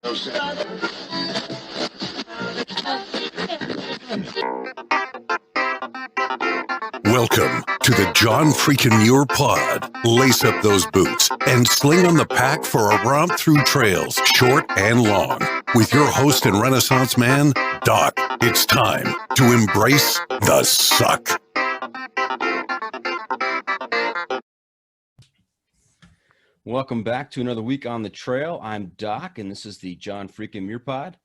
Welcome to the John Freakin Muir Pod. Lace up those boots and sling on the pack for a romp through trails, short and long. With your host and Renaissance man, Doc. It's time to embrace the suck. Welcome back to another week on the trail. I'm Doc, and this is the John Freakin Muir Pod.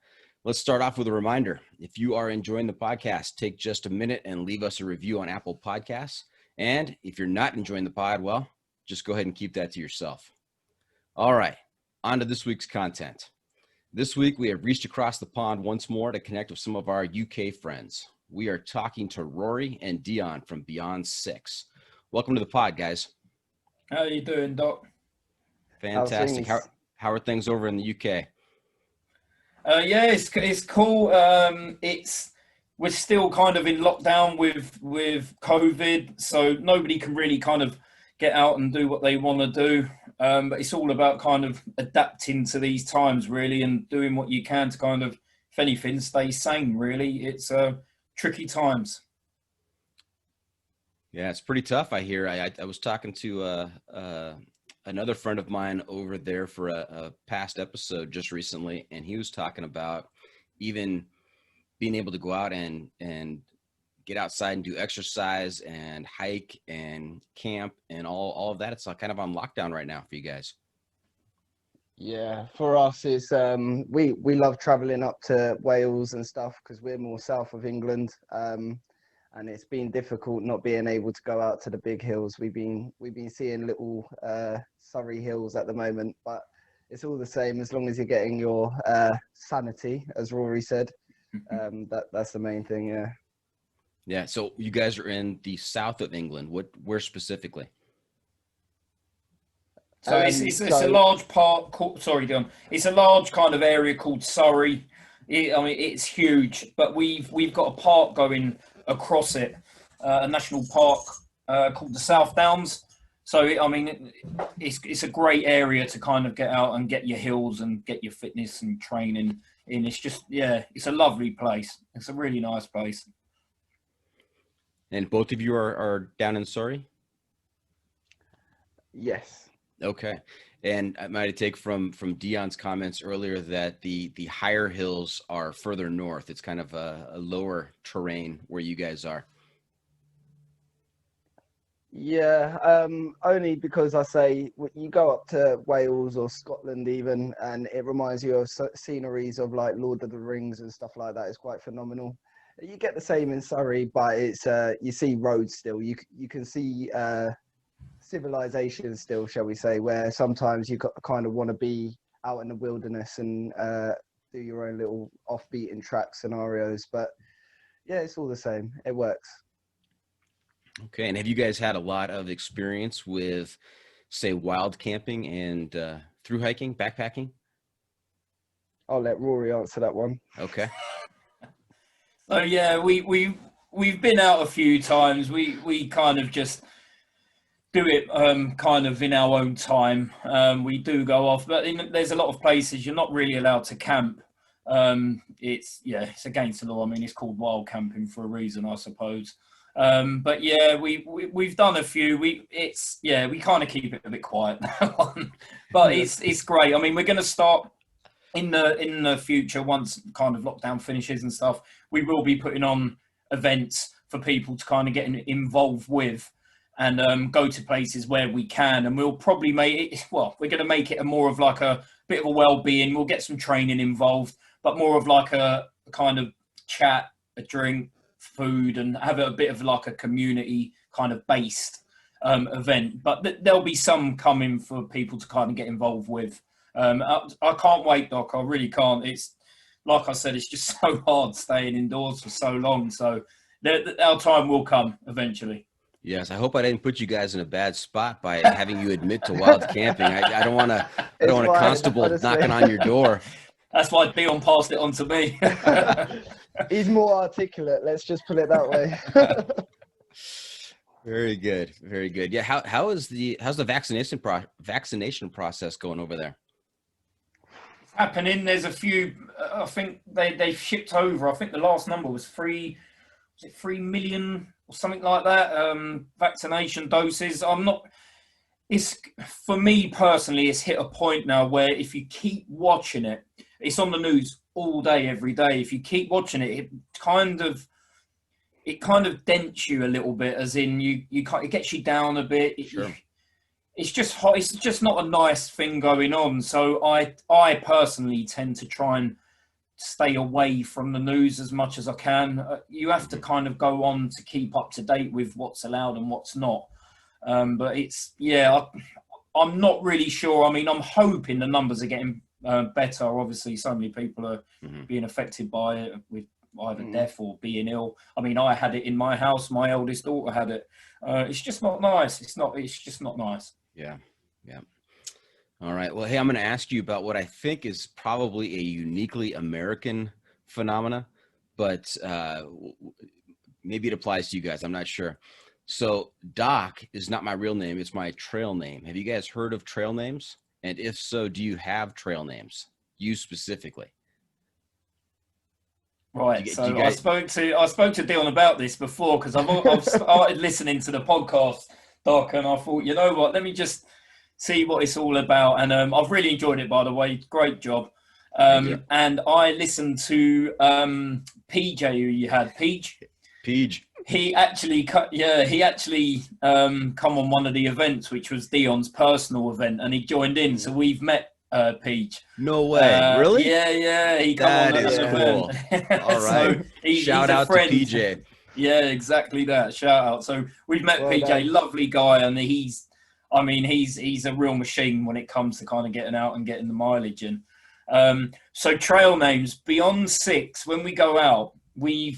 Let's start off with a reminder. If you are enjoying the podcast, take just a minute and leave us a review on Apple Podcasts. And if you're not enjoying the pod, well, just go ahead and keep that to yourself. All right, on to this week's content. This week, we have reached across the pond once more to connect with some of our UK friends. We are talking to Rory and Dion from Beyond 6. Welcome to the pod, guys. How are you doing, Doc? Fantastic. How are things over in the UK? Yeah, it's cool. We're still kind of in lockdown with COVID, so nobody can really kind of get out and do what they want to do. But it's all about kind of adapting to these times, really, and doing what you can to kind of, if anything, stay sane. Really, it's tricky times. Yeah, it's pretty tough. I hear. I was talking to another friend of mine over there for a past episode just recently, and he was talking about even being able to go out and get outside and do exercise and hike and camp and all of that. It's kind of on lockdown right now for you guys. Yeah, for us, it's we love traveling up to Wales and stuff because we're more south of England. And it's been difficult not being able to go out to the big hills. We've been seeing little Surrey hills at the moment, but it's all the same as long as you're getting your sanity, as Rory said. That's the main thing. Yeah. Yeah. So you guys are in the south of England. Where specifically? So it's a large part called, sorry, John. It's a large kind of area called Surrey. It's huge, but we've got a park going across it, a national park called the South Downs. So it's a great area to kind of get out and get your hills and get your fitness and training in. It's just, yeah, it's a lovely place. It's a really nice place. And both of you are down in Surrey? Yes. Okay. And I might take from Dion's comments earlier that the higher hills are further north. It's kind of a lower terrain where you guys are. Yeah, only because I say you go up to Wales or Scotland even, and it reminds you of sceneries of like Lord of the Rings and stuff like that. It's quite phenomenal. You get the same in Surrey, but it's you see roads still. You can see civilization still, shall we say, where sometimes you kind of want to be out in the wilderness and do your own little off-beaten track scenarios. But yeah, it's all the same. It works. Okay. And have you guys had a lot of experience with, say, wild camping and through hiking, backpacking? I'll let Rory answer that one. Okay. So yeah, we've been out a few times. We kind of just do it kind of in our own time. We do go off, but there's a lot of places you're not really allowed to camp. It's against the law. I mean, it's called wild camping for a reason, I suppose. But yeah, we've done a few. We kind of keep it a bit quiet now, but it's great. I mean, we're going to start in the future once kind of lockdown finishes and stuff. We will be putting on events for people to kind of get involved with. And go to places where we can, and we'll probably make it. Well, we're going to make it a more of like a bit of a well-being. We'll get some training involved, but more of like a kind of chat, a drink, food, and have a bit of like a community kind of based event. But there'll be some coming for people to kind of get involved with. I can't wait, Doc. I really can't. It's like I said, it's just so hard staying indoors for so long. So our time will come eventually. Yes, I hope I didn't put you guys in a bad spot by having you admit to wild camping. I don't want a constable honestly knocking on your door. That's why Dion passed it on to me. He's more articulate. Let's just put it that way. Very good, very good. Yeah, how's the vaccination process going over there? happening. There's a few. I think they've shipped over. I think the last number was 3 million or something like that. Vaccination doses. It's for me personally. It's hit a point now where if you keep watching it, it's on the news all day, every day. If you keep watching it, it kind of dents you a little bit, as in it gets you down a bit. Sure. It's just hot. It's just not a nice thing going on. So I personally tend to try and stay away from the news as much as I can. You have to kind of go on to keep up to date with what's allowed and what's not. But I'm not really sure. I mean, I'm hoping the numbers are getting better. Obviously, so many people are being affected by it with either death or being ill. I mean, I had it in my house. My eldest daughter had it. It's just not nice. It's just not nice. Yeah. All right. Well, hey, I'm going to ask you about what I think is probably a uniquely American phenomena, but maybe it applies to you guys. I'm not sure. So Doc is not my real name. It's my trail name. Have you guys heard of trail names? And if so, do you have trail names? You specifically? Right. So I spoke to Dion about this before, because I've started listening to the podcast, Doc, and I thought, you know what, let me just see what it's all about. And I've really enjoyed it, by the way. Great job. And I listened to PJ, who you had, Peach. He actually come on one of the events, which was Dion's personal event, and he joined in. So we've met Peach. No way. Really? Yeah. He come on that is cool. All right. So Shout out to PJ. Yeah, exactly that. Shout out. So we've met PJ, lovely guy, and he's a real machine when it comes to kind of getting out and getting the mileage in. So trail names beyond 6. When we go out, we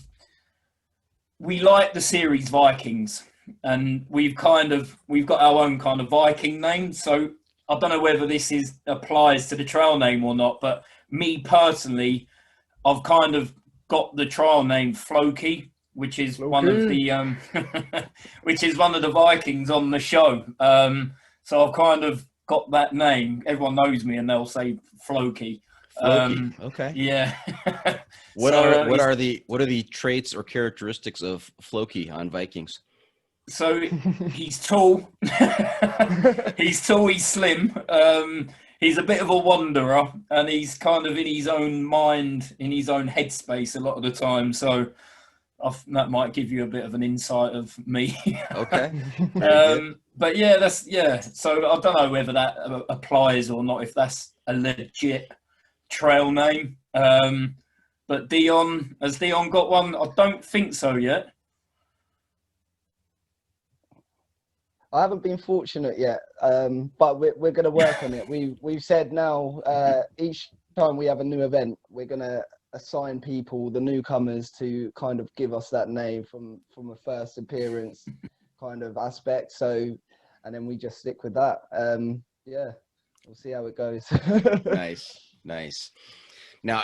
like the series Vikings, and we've got our own kind of Viking name. So I don't know whether this applies to the trail name or not, but me personally, I've kind of got the trail name Floki, which is one of the Vikings on the show. So I've kind of got that name. Everyone knows me, and they'll say Floki. Okay. Yeah. What are the traits or characteristics of Floki on Vikings? So he's tall. He's slim. He's a bit of a wanderer, and he's kind of in his own mind, in his own headspace a lot of the time. So that might give you a bit of an insight of me. Okay. But yeah, so I don't know whether that applies or not, if that's a legit trail name. But has Dion got one? I don't think so yet. I haven't been fortunate yet, but we're going to work on it. We've said now each time we have a new event, we're going to assign people, the newcomers, to kind of give us that name from a first appearance kind of aspect. So, and then we just stick with that. Yeah, we'll see how it goes. Nice. Now,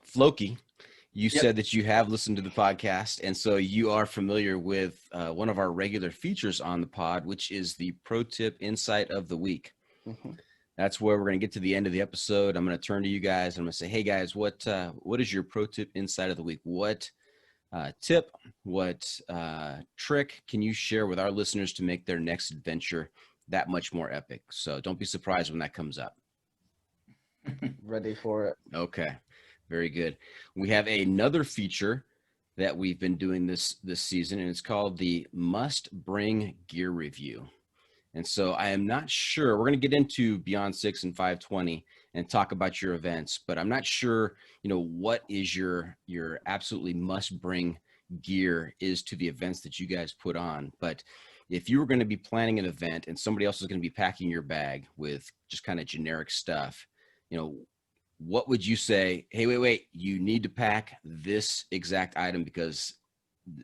Floki, you said that you have listened to the podcast, and so you are familiar with one of our regular features on the pod, which is the Pro Tip Insight of the Week. Mm-hmm. That's where we're going to get to the end of the episode. I'm going to turn to you guys. I'm going to say, hey, guys, what is your Pro Tip Insight of the Week? What tip, what trick can you share with our listeners to make their next adventure that much more epic? So don't be surprised when that comes up. Ready for it. Okay. Very good. We have another feature that we've been doing this season, and it's called the Must Bring Gear Review. And so I am not sure, we're going to get into Beyond 6 and 520 and talk about your events, but I'm not sure, what is your absolutely must bring gear is to the events that you guys put on. But if you were going to be planning an event and somebody else is going to be packing your bag with just kind of generic stuff, what would you say, hey, wait, you need to pack this exact item because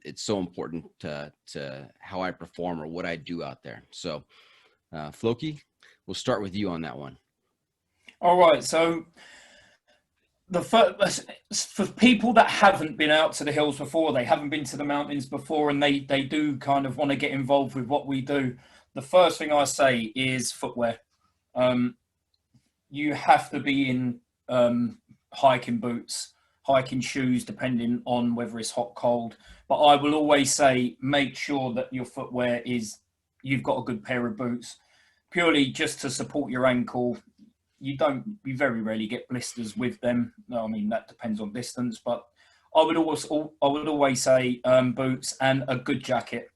it's so important to how I perform or what I do out there. So, Floki, we'll start with you on that one. All right. So for people that haven't been out to the hills before, they haven't been to the mountains before, and they do kind of want to get involved with what we do, the first thing I say is footwear. you have to be in hiking boots, hiking shoes, depending on whether it's hot, cold. But I will always say, make sure that your footwear you've got a good pair of boots, purely just to support your ankle. You very rarely get blisters with them. I mean, that depends on distance, but I would always say boots and a good jacket.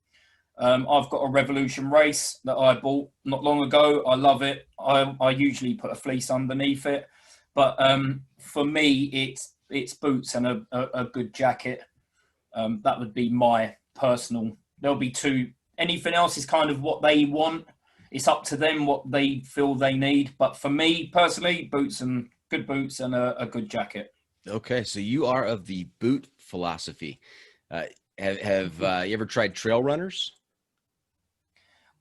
I've got a Revolution Race that I bought not long ago. I love it. I usually put a fleece underneath it, but for me, it's boots and a good jacket. That would be my personal. There'll be two. Anything else is kind of what they want. It's up to them what they feel they need. But for me personally, good boots and a good jacket. Okay, so you are of the boot philosophy. Have you ever tried trail runners?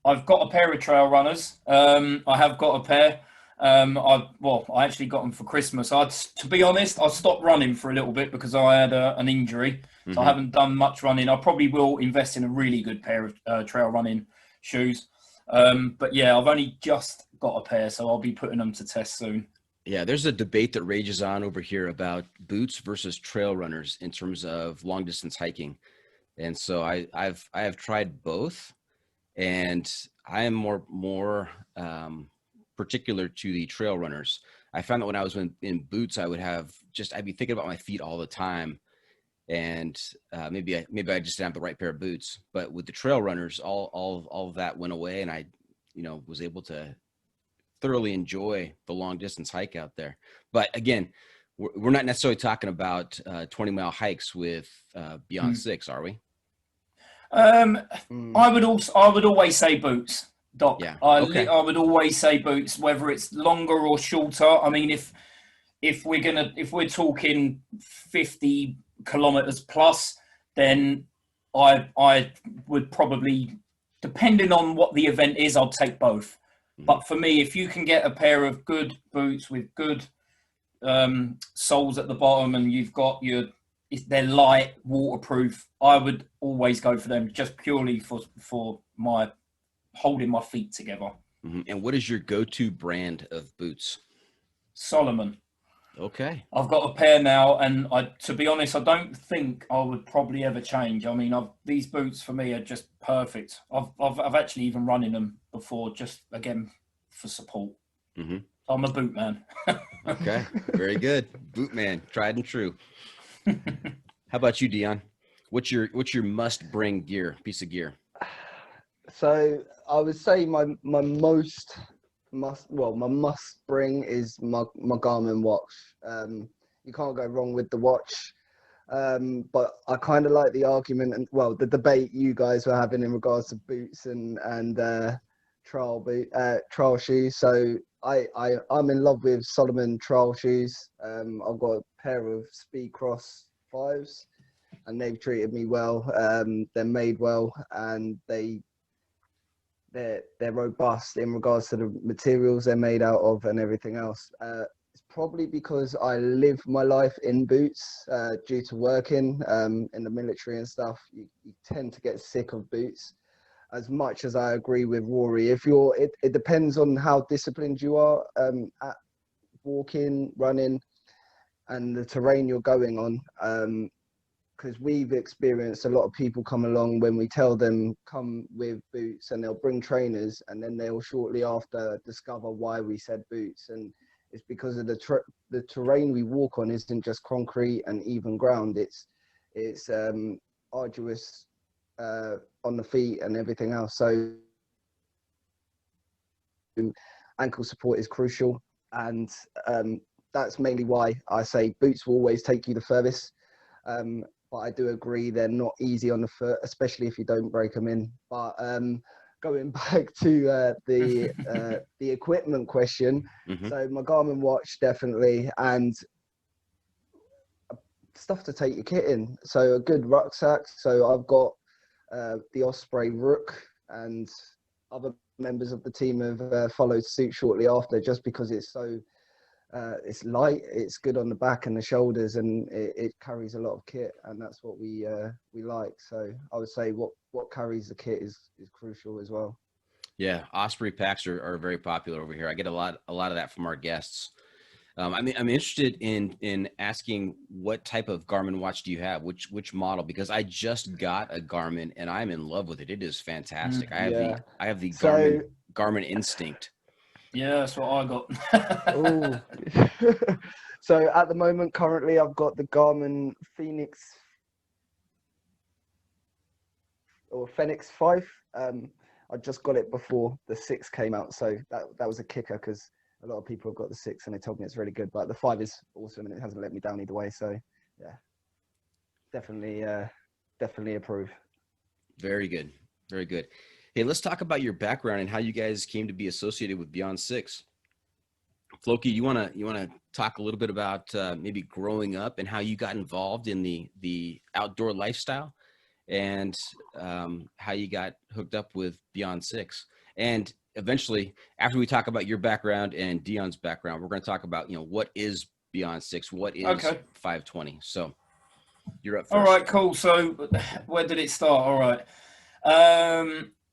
I've got a pair of trail runners. I have got a pair. I actually got them for Christmas. To be honest, I stopped running for a little bit because I had an injury. So I haven't done much running. I probably will invest in a really good pair of trail running shoes. But yeah, I've only just got a pair, so I'll be putting them to test soon. Yeah, there's a debate that rages on over here about boots versus trail runners in terms of long distance hiking. And so I have tried both, and I am more particular to the trail runners. I found that when I was in boots, I'd be thinking about my feet all the time, and maybe I just didn't have the right pair of boots. But with the trail runners, all of that went away, and I was able to thoroughly enjoy the long distance hike out there. But again, we're not necessarily talking about 20-mile hikes with Beyond Six, are we? I would always say boots, Doc. Yeah. I Okay. would always say boots, whether it's longer or shorter. I mean, if we're talking 50 kilometers plus, then I would probably, depending on what the event is, I'll take both. But for me, if you can get a pair of good boots with good soles at the bottom, and you've got they're light, waterproof, I would always go for them, just purely for my holding my feet together. And what is your go-to brand of boots? Solomon. Okay. I've got a pair now, and to be honest, I don't think I would probably ever change. I mean, these boots for me are just perfect. I've actually even run in them before, just again for support. I'm a boot man. Okay, very good. Boot man, tried and true. How about you, Dion? What's your must bring piece of gear? So I would say my must bring is my Garmin watch. You can't go wrong with the watch. But I kind of like the argument and the debate you guys were having in regards to boots and trial shoes. So I'm in love with Solomon trial shoes. I've got a pair of Speedcross 5s, and they've treated me well. They're made well, and they're robust in regards to the materials they're made out of and everything else. It's probably because I live my life in boots due to working in the military and stuff. You tend to get sick of boots. As much as I agree with Rory, it depends on how disciplined you are at walking, running, and the terrain you're going on. Because we've experienced a lot of people come along when we tell them come with boots, and they'll bring trainers, and then they'll shortly after discover why we said boots. And it's because of the terrain we walk on isn't just concrete and even ground. It's arduous on the feet and everything else. So ankle support is crucial, and that's mainly why I say boots will always take you the furthest. But I do agree they're not easy on the foot, especially if you don't break them in. But going back to the equipment question, so my Garmin watch definitely, and stuff to take your kit in. So a good rucksack. So I've got the Osprey Rook, and other members of the team have followed suit shortly after, just because it's so it's light, it's good on the back and the shoulders, and it carries a lot of kit, and that's what we like. So I would say what carries the kit is crucial as well. Yeah, Osprey packs are very popular over here. I get a lot of that from our guests. I'm interested in asking what type of Garmin watch do you have? Which model? Because I just got a Garmin and I'm in love with it. It is fantastic. Yeah. I have the So, Garmin Instinct. Yeah, that's what I got. oh, so at the moment, currently, I've got the Garmin Fenix 5. I just got it before the 6 came out, so that was a kicker because a lot of people have got the 6 and they told me it's really good. But the 5 is awesome and it hasn't let me down either way. So yeah, definitely approve. Very good, very good. Hey, let's talk about your background and how you guys came to be associated with Beyond Six. Floki, you wanna talk a little bit about maybe growing up and how you got involved in the outdoor lifestyle, and how you got hooked up with Beyond Six. And eventually, after we talk about your background and Dion's background, we're going to talk about, what is Beyond Six, what is 520. So you're up first. All right, cool. So where did it start? All right.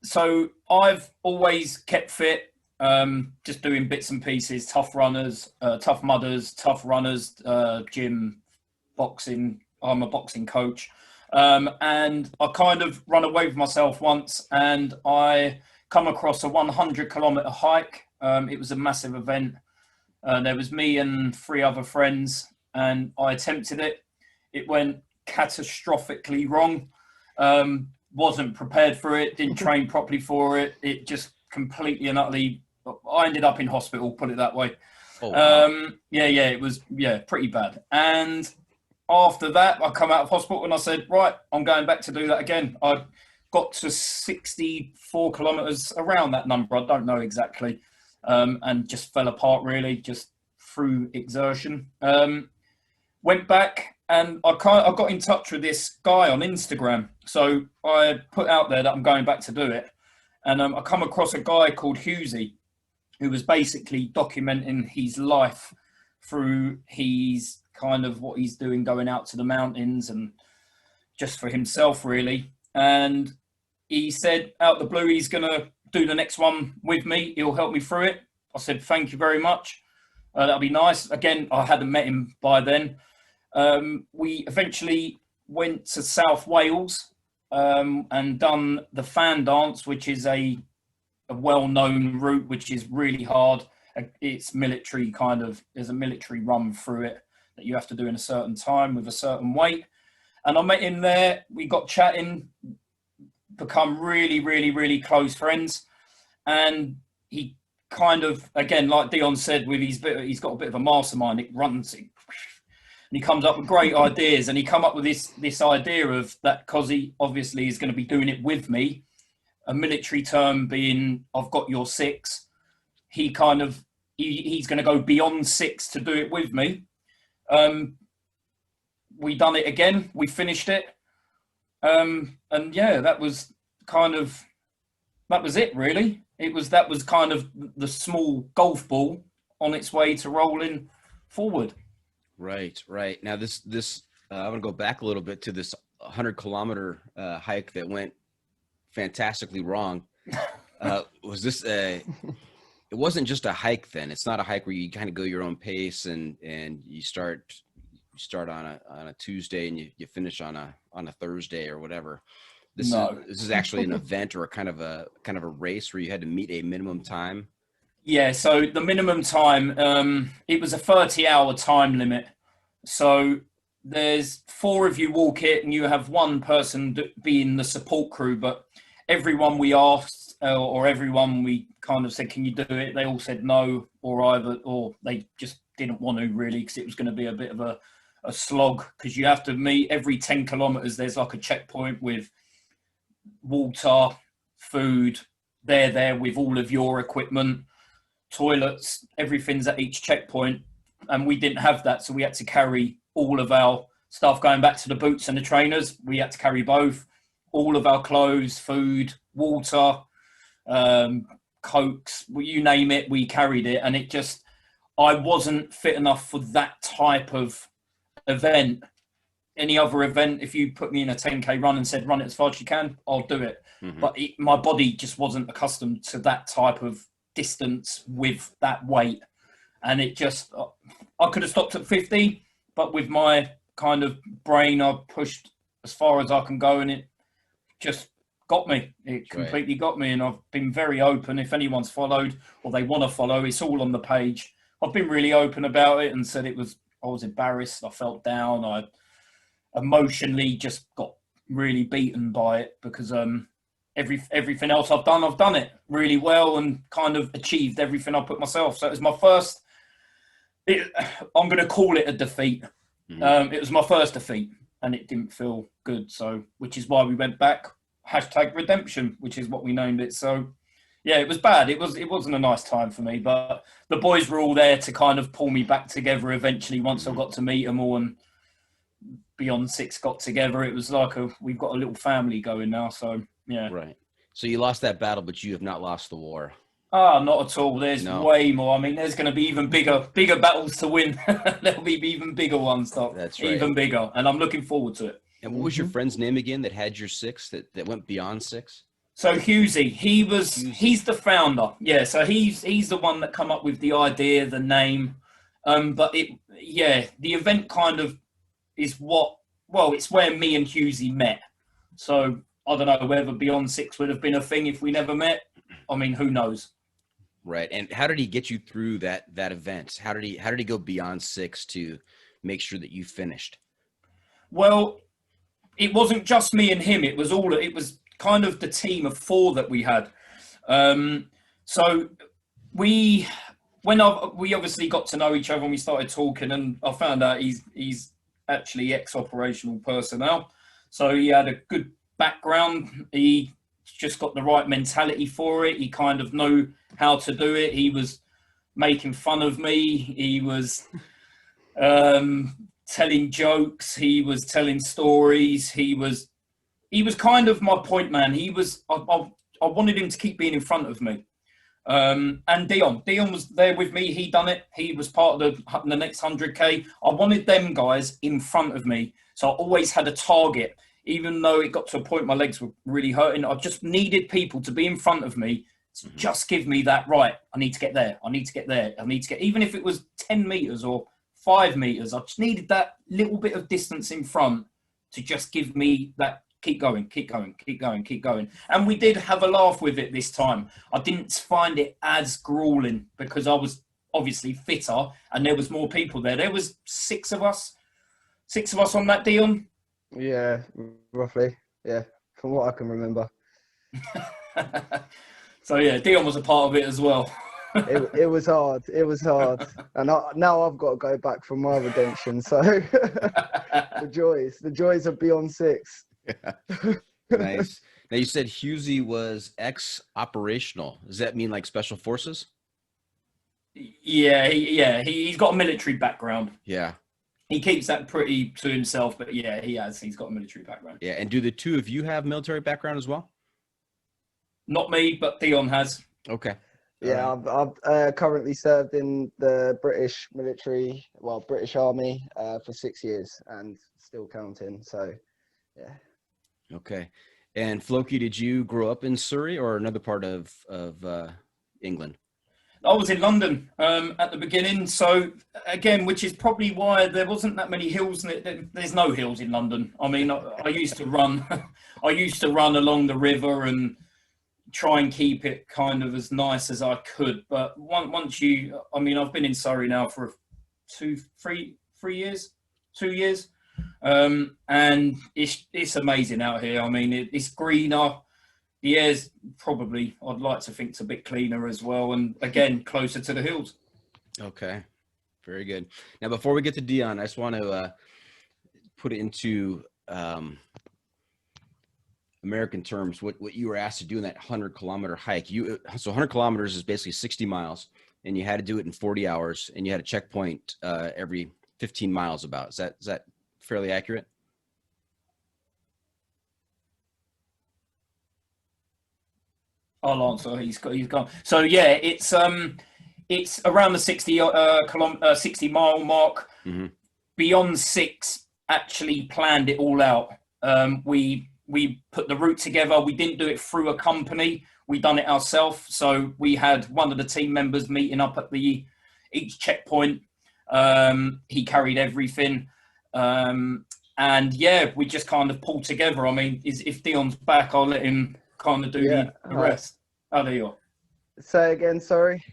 So I've always kept fit, just doing bits and pieces, tough runners, tough mudders, tough runners, gym, boxing. I'm a boxing coach. And I kind of run away with myself once and I come across a 100-kilometer hike. It was a massive event. There was me and 3 other friends and I attempted it. It went catastrophically wrong. Wasn't prepared for it, didn't train properly for it. It just completely and utterly, I ended up in hospital, put it that way. Oh, wow. It was, pretty bad. And after that, I come out of hospital and I said, right, I'm going back to do that again. I got to 64 kilometers, around that number. I don't know exactly. And just fell apart really, just through exertion. Went back and I got in touch with this guy on Instagram. So I put out there that I'm going back to do it. And I come across a guy called Husey, who was basically documenting his life through his kind of what he's doing, going out to the mountains and just for himself really. And he said out the blue, he's going to do the next one with me. He'll help me through it. I said, thank you very much. That'll be nice. Again, I hadn't met him by then. We eventually went to South Wales and done the fan dance, which is a well-known route, which is really hard. It's military there's a military run through it that you have to do in a certain time with a certain weight. And I met him there. We got chatting, become really, really, really close friends. And he kind of, again, like Dion said, he's got a bit of a mastermind. It runs, and he comes up with great ideas. And he come up with this idea of that, because he obviously is going to be doing it with me. A military term being, I've got your 6. He's going to go beyond 6 to do it with me. We done it again. We finished it. And yeah, that was it really. That was kind of the small golf ball on its way to rolling forward. Right. Now this I'm going to go back a little bit to this 100-kilometer hike that went fantastically wrong. Was this it wasn't just a hike then? It's not a hike where you kind of go your own pace and you start on a Tuesday and you finish on a Thursday or whatever. This is actually an event or a kind of a race where you had to meet a minimum time. Yeah, so the minimum time, it was a 30-hour time limit. So there's 4 of you walk it and you have one person being the support crew, but everyone we asked or everyone we kind of said, can you do it? They all said no, or they just didn't want to really, because it was going to be a bit of a slog, because you have to meet every 10 kilometers. There's like a checkpoint with water, food, they're there with all of your equipment, toilets, everything's at each checkpoint. And we didn't have that. So we had to carry all of our stuff, going back to the boots and the trainers. We had to carry both, all of our clothes, food, water, Cokes, you name it, we carried it. And I wasn't fit enough for that type of event. any other event, if you put me in a 10K run and said run it as fast as you can, I'll do it. But my body just wasn't accustomed to that type of distance with that weight. And it just, I could have stopped at 50, but with my kind of brain, I pushed as far as I can go, and it just got me. It completely got me, and I've been very open. If anyone's followed or they want to follow, it's all on the page. I've been really open about it and said I was embarrassed. I felt down. I emotionally just got really beaten by it because everything else I've done it really well and kind of achieved everything I put myself. So it was my first. I'm going to call it a defeat. It was my first defeat, and it didn't feel good. So, which is why we went back. #redemption, which is what we named it. So, yeah, it was bad. It wasn't a nice time for me, but the boys were all there to kind of pull me back together eventually once I got to meet them all, and Beyond Six got together. It was like we've got a little family going now. So, yeah. Right. So you lost that battle, but you have not lost the war. Not at all. There's way more. I mean, there's going to be even bigger battles to win. There'll be even bigger ones, Doc. That's right. Even bigger. And I'm looking forward to it. And what was your friend's name again that had your 6, that went beyond 6? So Husey, he's the founder. Yeah, so he's the one that come up with the idea, the name. But the event kind of is it's where me and Husey met. So I don't know whether Beyond Six would have been a thing if we never met. I mean, who knows? Right. And how did he get you through that event? How did he go beyond 6 to make sure that you finished? Well, it wasn't just me and him. It was kind of the team of 4 that we had. So we obviously got to know each other and we started talking, and I found out he's actually ex-operational personnel. So he had a good background. He just got the right mentality for it. He kind of knew how to do it. He was making fun of me. He was telling jokes. He was telling stories. He was kind of my point man. I wanted him to keep being in front of me. And Dion was there with me. He done it. He was part of the next 100K. I wanted them guys in front of me. So I always had a target. Even though it got to a point my legs were really hurting, I just needed people to be in front of me to just give me that, right, I need to get there. I need to get there. I need to get, even if it was 10 meters or 5 meters, I just needed that little bit of distance in front to just give me that, keep going, keep going, keep going, keep going. And we did have a laugh with it this time. I didn't find it as grueling because I was obviously fitter and there was more people there. There was 6 of us on that, Dion. Yeah, roughly. Yeah, from what I can remember. So yeah, Dion was a part of it as well. It was hard. It was hard, and now I've got to go back for my redemption. So the joys of Beyond Six. Yeah. Nice. Now you said Husey was ex-operational. Does that mean like special forces? Yeah, he's got a military background. Yeah. He keeps that pretty to himself, but yeah, he's got a military background. Yeah, and do the 2 of you have military background as well? Not me, but Dion has. Okay. Yeah, I've currently served in the British military, British Army, for 6 years and still counting. So, yeah. Okay. And Floki, did you grow up in Surrey or another part of England? I was in London at the beginning. So again, which is probably why there wasn't that many hills. There's no hills in London. I mean, I used to run. I used to run along the river and try and keep it kind of as nice as I could. But once I've been in Surrey now for 2 years, and it's amazing out here. I mean, it's greener. The air's probably, I'd like to think, it's a bit cleaner as well. And again, closer to the hills. Okay. Very good. Now, before we get to Dion, I just want to put it into American terms, what you were asked to do in that 100-kilometer hike. So 100 kilometers is basically 60 miles, and you had to do it in 40 hours, and you had a checkpoint every 15 miles about. Is that fairly accurate? I'll answer. He's gone. So yeah, it's around the 60 mile mark. Mm-hmm. Beyond Six actually planned it all out. We put the route together. We didn't do it through a company. We done it ourselves. So we had one of the team members meeting up at each checkpoint. He carried everything. And yeah, we just kind of pulled together. I mean, if Dion's back, I'll let him kind of do the rest. Oh, there you are. Say again, sorry.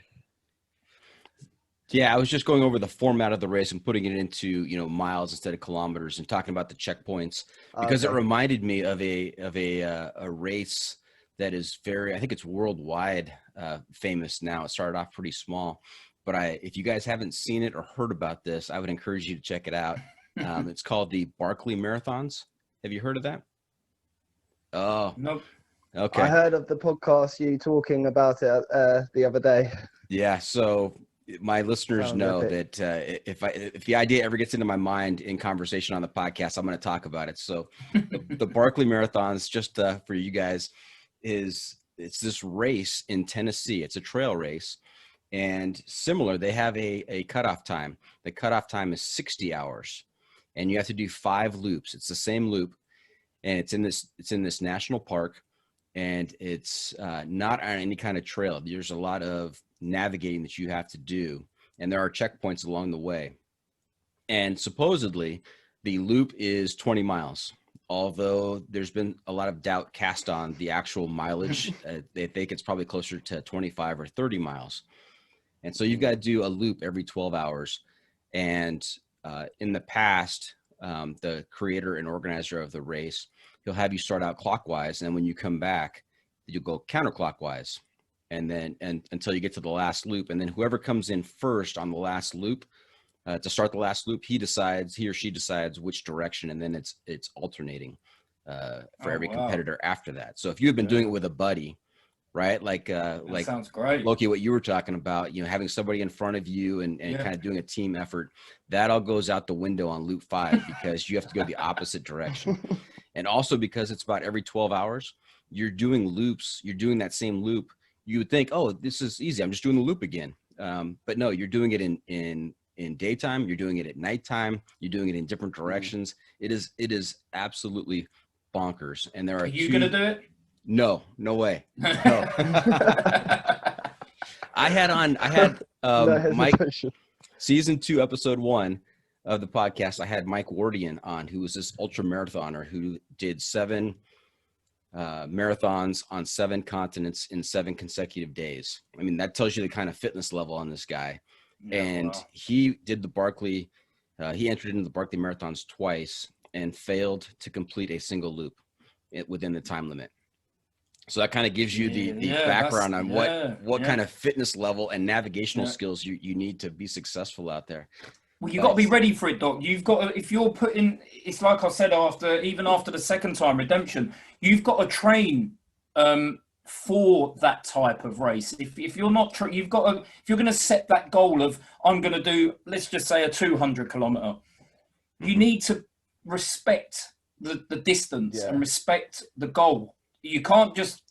Yeah, I was just going over the format of the race and putting it into, miles instead of kilometers, and talking about the checkpoints, because it reminded me of a race that is I think it's worldwide famous now. It started off pretty small, but if you guys haven't seen it or heard about this, I would encourage you to check it out. It's called the Barkley Marathons. Have you heard of that? Oh, nope. Okay. I heard of the podcast you talking about it the other day. Yeah. So my listeners know that if the idea ever gets into my mind in conversation on the podcast, I'm going to talk about it. So the Barkley Marathons, just for you guys, it's this race in Tennessee. It's a trail race, and similar, they have a cutoff time. The cutoff time is 60 hours, and you have to do 5 loops. It's the same loop, and it's in this national park, and it's not on any kind of trail. There's a lot of navigating that you have to do, and there are checkpoints along the way. And supposedly the loop is 20 miles, although there's been a lot of doubt cast on the actual mileage. They think it's probably closer to 25 or 30 miles. And so you've got to do a loop every 12 hours. And in the past, the creator and organizer of the race, he'll have you start out clockwise, and when you come back, you'll go counterclockwise, and then until you get to the last loop. And then whoever comes in first on the last loop, to start the last loop, he or she decides which direction, and then it's alternating for every competitor after that. So if you had been doing it with a buddy, right, like sounds great, Loki, what you were talking about, having somebody in front of you and kind of doing a team effort, that all goes out the window on loop 5 because you have to go the opposite direction. And also because it's about every 12 hours, you're doing loops, you're doing that same loop. You would think, oh, this is easy, I'm just doing the loop again. But no, you're doing it in daytime, you're doing it at nighttime, you're doing it in different directions. It is absolutely bonkers. And there are you gonna do it? No way. No. I had Mike, season 2, episode 1 of the podcast. I had Mike Wardian on, who was this ultra marathoner who did 7 marathons on 7 continents in 7 consecutive days. I mean, that tells you the kind of fitness level on this guy. And he did the Barkley, he entered into the Barkley marathons twice and failed to complete a single loop within the time limit. So that kind of gives you the background on what kind of fitness level and navigational skills you need to be successful out there. Well, you've got to be ready for it, Doc. You've got to, if you're putting, it's like I said, even after the second time redemption, you've got to train for that type of race. If you're not, you've got to, if you're going to set that goal of, I'm going to do, let's just say a 200 kilometer, you need to respect the distance and respect the goal. You can't just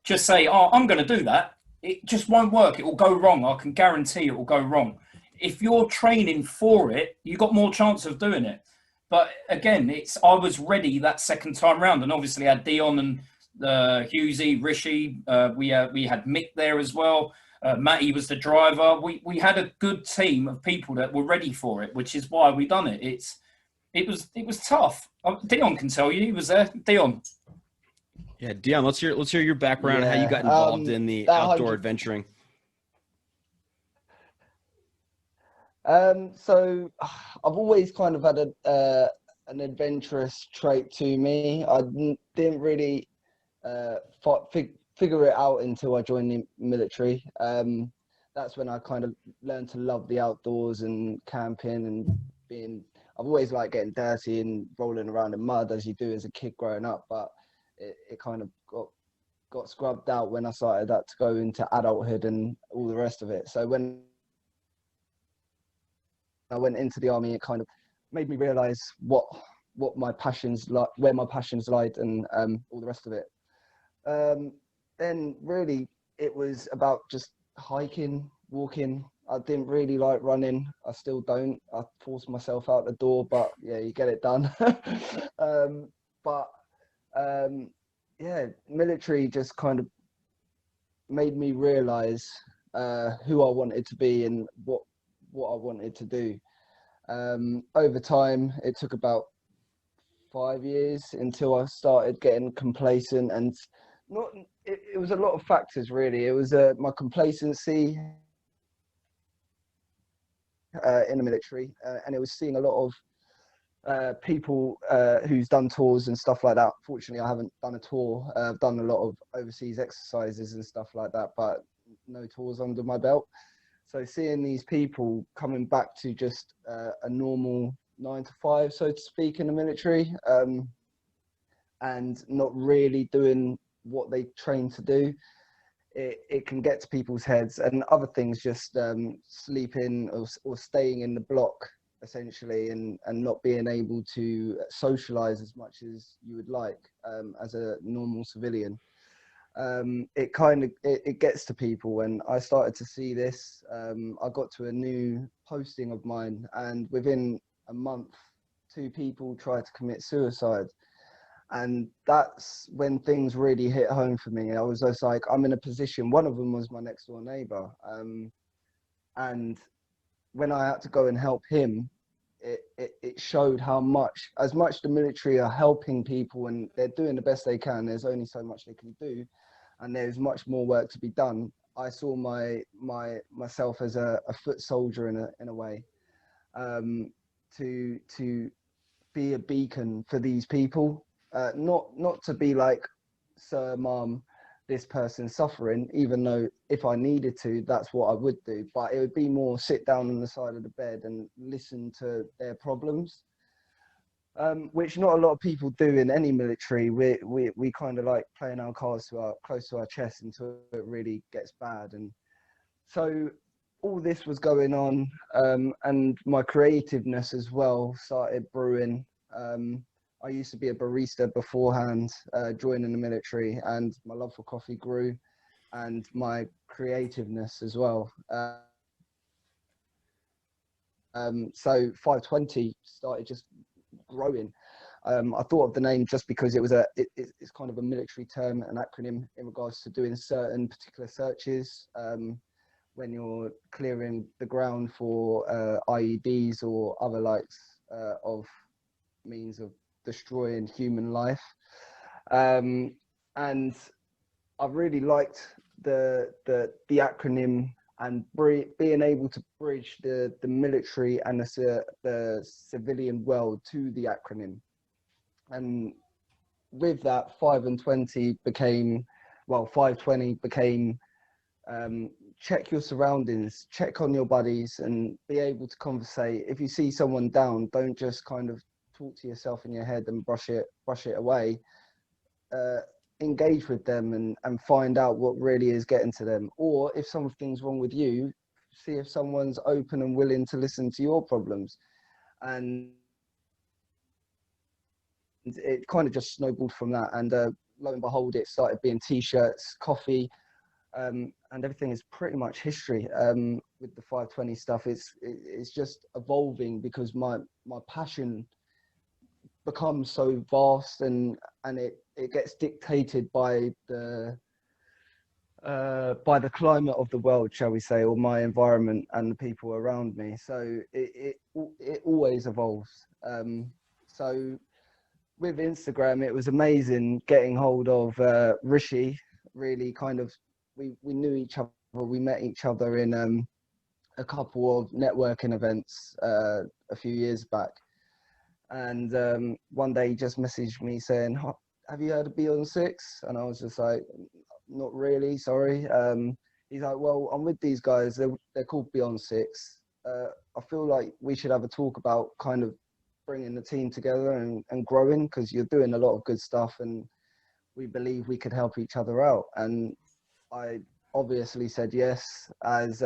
say, oh, I'm going to do that. It just won't work. It will go wrong. I can guarantee it will go wrong. If you're training for it, you got more chance of doing it. But again, I was ready that second time round, and obviously had Dion and Hughesy, Rishi. We had Mick there as well. Matty was the driver. We had a good team of people that were ready for it, which is why we done it. It was tough. Dion can tell you, he was there. Dion. Yeah, Dion, let's hear your background and how you got involved in the outdoor adventuring. So I've always kind of had an adventurous trait to me. I didn't really figure it out until I joined the military. That's when I kind of learned to love the outdoors and camping and I've always liked getting dirty and rolling around in mud as you do as a kid growing up, but it kind of got scrubbed out when I started to go into adulthood and all the rest of it. So when I went into the army, it kind of made me realize what my passions like, where my passions lied, and all the rest of it. Then really it was about just hiking, walking, I didn't really like running. I still don't. I force myself out the door, but yeah, you get it done. But yeah, military just kind of made me realize who I wanted to be and what I wanted to do. Over time, it took about 5 years until I started getting complacent, and not. It was a lot of factors really. It was my complacency in the military, and it was seeing a lot of people who's done tours and stuff like that. Fortunately, I haven't done a tour. I've done a lot of overseas exercises and stuff like that, but no tours under my belt. So seeing these people coming back to just a normal 9 to 5, so to speak, in the military, and not really doing what they train to do, it can get to people's heads. And other things, just sleeping or staying in the block essentially, and not being able to socialize as much as you would like as a normal civilian. It kind of it gets to people. When I started to see this, I got to a new posting of mine, and within a month 2 people tried to commit suicide. And that's when things really hit home for me. I was just like, I'm in a position. One of them was my next door neighbor, and when I had to go and help him, it showed how much, as much the military are helping people and they're doing the best they can. There's only so much they can do, and there's much more work to be done. I saw myself as a foot soldier in a way, to be a beacon for these people, not to be like, sir, mum, this person's suffering, even though if I needed to, that's what I would do. But it would be more sit down on the side of the bed and listen to their problems, which not a lot of people do in any military. We kind of like playing our cards close to our chest until it really gets bad. And so all this was going on, and my creativeness as well started brewing. I used to be a barista beforehand, joining the military, and my love for coffee grew, and my creativeness as well. So 520 started just growing. I thought of the name just because it was it's kind of a military term, an acronym in regards to doing certain particular searches. When you're clearing the ground for IEDs or other of means of destroying human life, and I really liked the acronym, and being able to bridge the military and the civilian world to the acronym. And with that, 520 became 520 became check your surroundings, check on your buddies, and be able to conversate. If you see someone down, don't just kind of talk to yourself in your head and brush it away. Engage with them and find out what really is getting to them. Or if something's wrong with you, see if someone's open and willing to listen to your problems. And it kind of just snowballed from that. And lo and behold, it started being t-shirts, coffee, and everything is pretty much history. With the 520 stuff, it's just evolving because my passion becomes so vast, and it gets dictated by the climate of the world, shall we say, or my environment and the people around me. So it always evolves. So with Instagram, it was amazing getting hold of Rishi. Really kind of, we knew each other. We met each other in a couple of networking events a few years back. And one day he just messaged me saying, have you heard of Beyond Six? And I was just like, not really, sorry. He's like, well, I'm with these guys. They're called Beyond Six. I feel like we should have a talk about kind of bringing the team together and growing, because you're doing a lot of good stuff and we believe we could help each other out. And I obviously said yes, as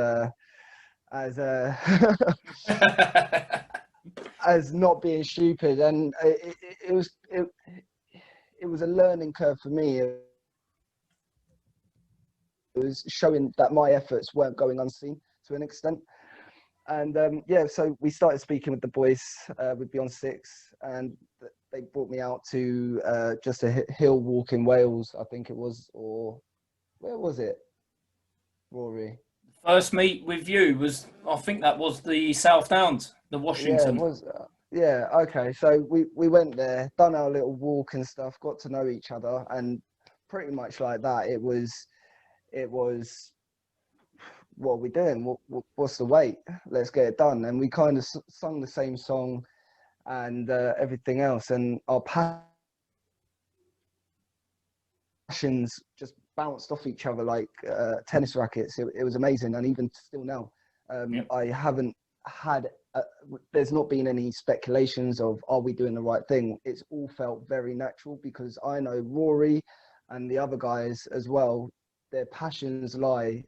as not being stupid. And it was a learning curve for me. It was showing that my efforts weren't going unseen. to an extent. And yeah, so we started speaking with the boys with Beyond Six, and they brought me out to just a hill walk in Wales, I think it was, or where was it, Rory? First meet with you was, I think that was the South Downs, the Yeah, it Washington. was. Yeah, okay. So we went there, done our little walk and stuff, got to know each other, and pretty much like that. It was what are we doing? What's the wait? Let's get it done. And we kind of sung the same song and everything else, and our passions just bounced off each other like tennis rackets. It was amazing, and even still now, I haven't had. There's not been any speculations of are we doing the right thing. It's all felt very natural because I know Rory and the other guys as well. Their passions lie.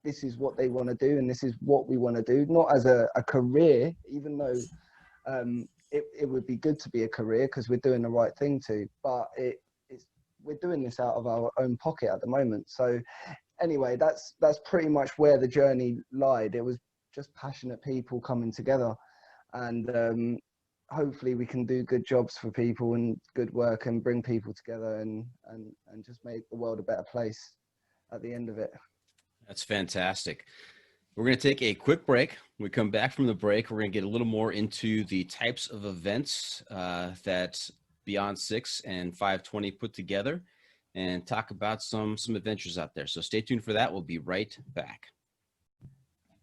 This is what they want to do, and this is what we want to do. Not as a career, even though it would be good to be a career because we're doing the right thing too. But we're doing this out of our own pocket at the moment. So anyway, that's pretty much where the journey lied. It was just passionate people coming together, and hopefully we can do good jobs for people and good work and bring people together and just make the world a better place at the end of it. That's fantastic. We're going to take a quick break. When we come back from the break, we're going to get a little more into the types of events that Beyond 6 and 520 put together and talk about some adventures out there. So stay tuned for that. We'll be right back.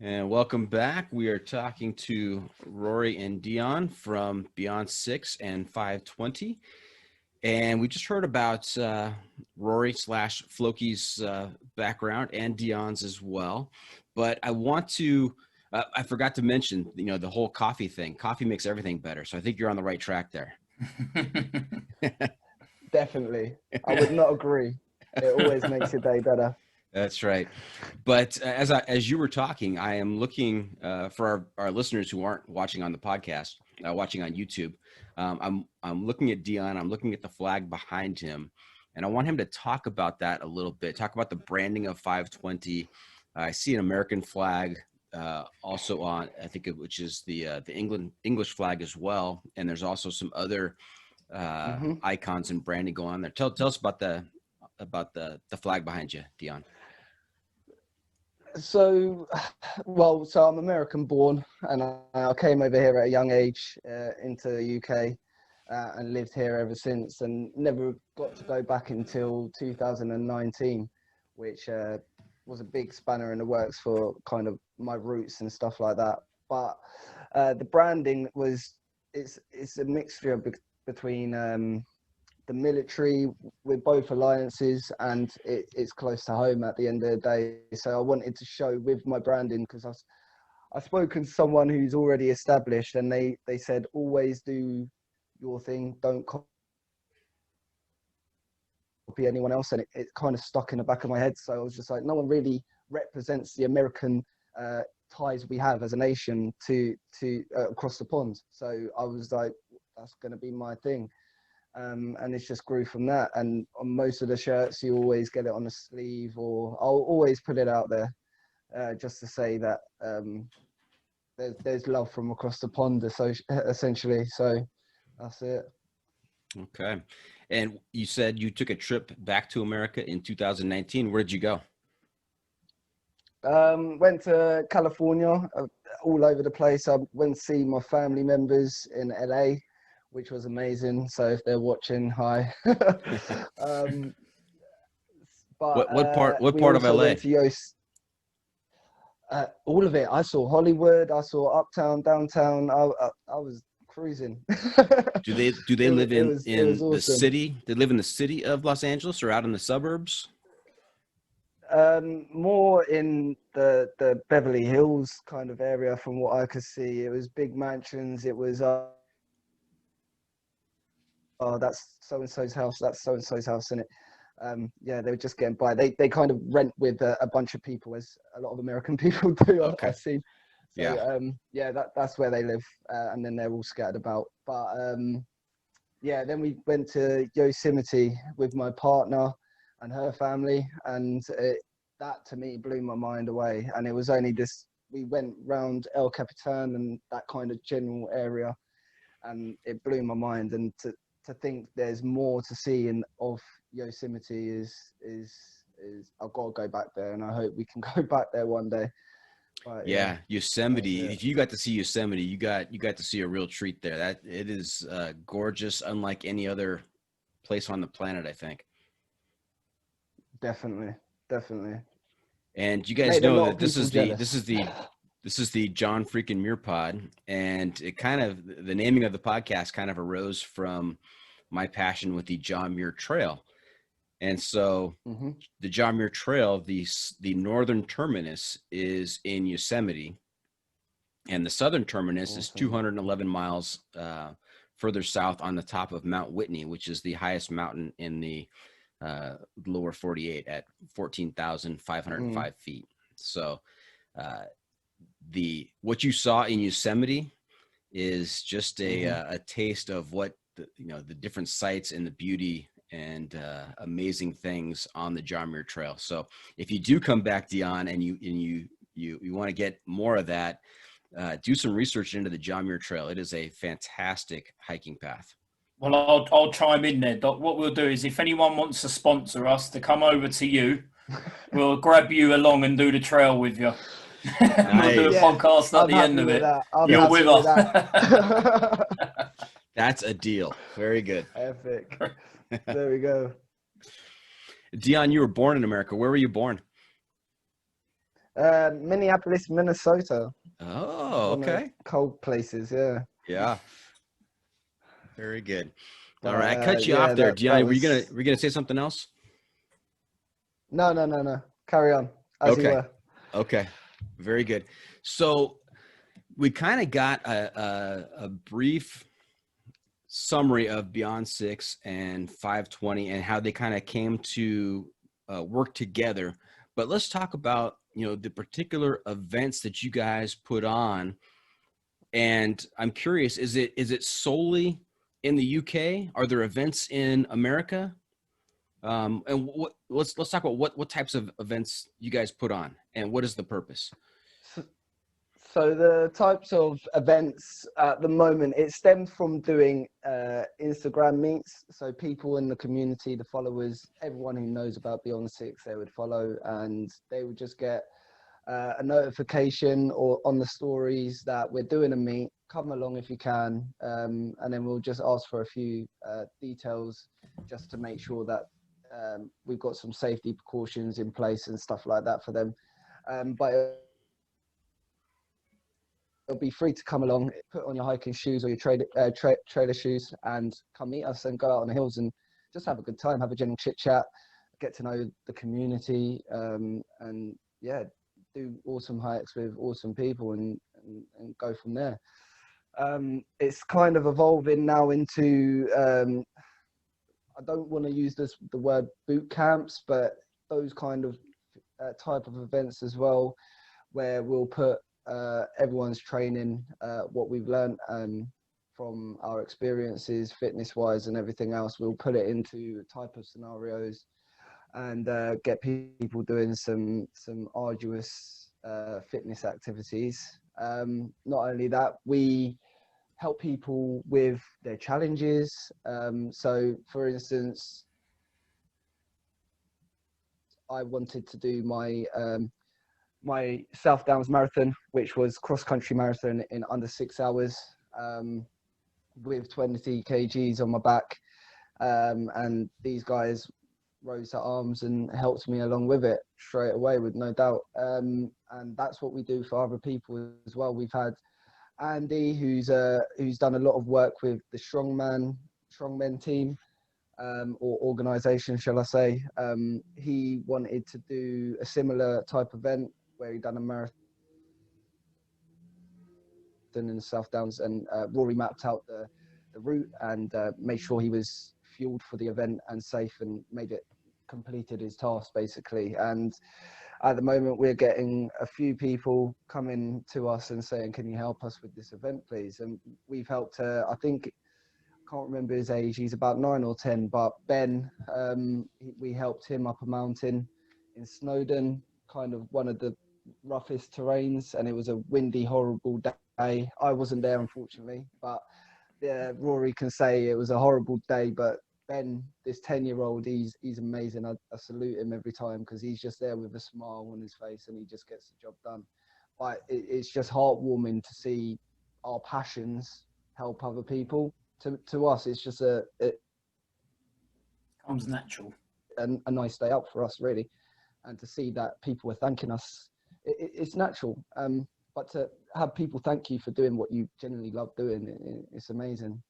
And welcome back. We are talking to Rory and Dion from Beyond 6 and 520. And we just heard about Rory / Floki's background and Dion's as well. But I want to, I forgot to mention, the whole coffee thing. Coffee makes everything better. So I think you're on the right track there. Definitely. I would not agree. It always makes your day better. That's right. But as you were talking, I am looking for our listeners who aren't watching on the podcast, watching on YouTube. I'm looking at Dion. I'm looking at the flag behind him, and I want him to talk about that a little bit. Talk about the branding of 520. I see an American flag also on, I think, which is the English flag as well. And there's also some other icons and branding going on there. Tell us about the flag behind you, Dion. So I'm American born, and I came over here at a young age into the UK and lived here ever since, and never got to go back until 2019, which was a big spanner in the works for kind of my roots and stuff like that. But the branding it's a mixture between the military with both alliances, and it's close to home at the end of the day. So I wanted to show with my branding, because I've spoken to someone who's already established, and they said always do your thing, don't copy anyone else, and it kind of stuck in the back of my head. So I was just like, no one really represents the American ties we have as a nation to across the pond. So I was like, that's going to be my thing. And it's just grew from that. And on most of the shirts, you always get it on the sleeve, or I'll always put it out there just to say that there's love from across the pond, essentially. So that's it. Okay. And you said you took a trip back to America in 2019. Where did you go? Went to California, all over the place. I went to see my family members in LA, which was amazing. So if they're watching, hi. But what part of LA? All of it. I saw Hollywood. I saw Uptown, Downtown. I was cruising. Do they live in awesome. the city? They live in the city of Los Angeles or out in the suburbs? More in the Beverly Hills kind of area, from what I could see. It was big mansions. It was oh, that's so and so's house. That's so and so's house, and it. Yeah, they were just getting by. They kind of rent with a bunch of people, as a lot of American people do. Okay. I've seen. So, yeah, that's where they live, and then they're all scattered about. But yeah, then we went to Yosemite with my partner and her family, and that to me blew my mind away. And it was only this, we went round El Capitan and that kind of general area, and it blew my mind. And to think there's more to see of Yosemite is I've got to go back there, and I hope we can go back there one day. But, yeah, Yosemite. If you got to see Yosemite, you got to see a real treat there. That it is gorgeous, unlike any other place on the planet, I think. Definitely. And you guys know that this is the John Freakin Muir Pod, and it kind of, the naming of the podcast kind of arose from my passion with the John Muir Trail. And so the John Muir Trail, the northern terminus is in Yosemite, and the southern terminus is 211 miles further south on the top of Mount Whitney, which is the highest mountain in the lower 48 at 14,505 feet. So what you saw in Yosemite is just a taste of what the different sights and the beauty and amazing things on the John Muir Trail. So if you do come back, Dion, and you want to get more of that, do some research into the John Muir Trail. It is a fantastic hiking path. Well, I'll chime in there, Doc. What we'll do is, if anyone wants to sponsor us to come over to you, we'll grab you along and do the trail with you. We'll do a podcast at the end of it. You're with us. That's a deal. Very good. Epic. There we go. Dion, you were born in America. Where were you born? Minneapolis, Minnesota. Oh, okay. Cold places, yeah. Yeah. Very good. All right, I cut you off there, Dion. Were you gonna say something else? No. Carry on. As you were. Okay. Very good. So we kind of got a brief summary of Beyond 6 and 520 and how they kind of came to work together. But let's talk about, the particular events that you guys put on. And I'm curious, is it solely in the UK? Are there events in America? And let's talk about what types of events you guys put on and what is the purpose? So the types of events at the moment, it stems from doing Instagram meets. So people in the community, the followers, everyone who knows about Beyond 6, they would follow, and they would just get a notification or on the stories that we're doing a meet. Come along if you can, and then we'll just ask for a few details just to make sure that we've got some safety precautions in place and stuff like that for them. But it'll be free to come along, put on your hiking shoes or your trailer shoes and come meet us and go out on the hills and just have a good time, have a general chit chat, get to know the community, and yeah, do awesome hikes with awesome people and go from there. It's kind of evolving now into, I don't want to use the word boot camps, but those kind of type of events as well, where we'll put everyone's training, what we've learned from our experiences, fitness-wise and everything else. We'll put it into type of scenarios and get people doing some arduous fitness activities. Not only that, we help people with their challenges. So, for instance, I wanted to do my my South Downs Marathon, which was cross-country marathon in under 6 hours, with 20 kgs on my back. And these guys rose their arms and helped me along with it straight away, with no doubt. And that's what we do for other people as well. We've had Andy, who's done a lot of work with the strongmen team, or organization, shall I say. He wanted to do a similar type event where he done a marathon in the South Downs, and Rory mapped out the route and made sure he was fueled for the event and safe, and completed his task basically. And at the moment we're getting a few people coming to us and saying, can you help us with this event please? And we've helped, I think, can't remember his age, he's about 9 or 10, but Ben, we helped him up a mountain in Snowdon. kind of one of the roughest terrains, and it was a windy, horrible day. I wasn't there, unfortunately, but yeah, Rory can say it was a horrible day. But Ben, this 10-year-old, he's amazing. I salute him every time because he's just there with a smile on his face and he just gets the job done. But it's just heartwarming to see our passions help other people. To us, it's just comes natural. A nice day out for us, really. And to see that people are thanking us, it's natural. But to have people thank you for doing what you genuinely love doing, it's amazing.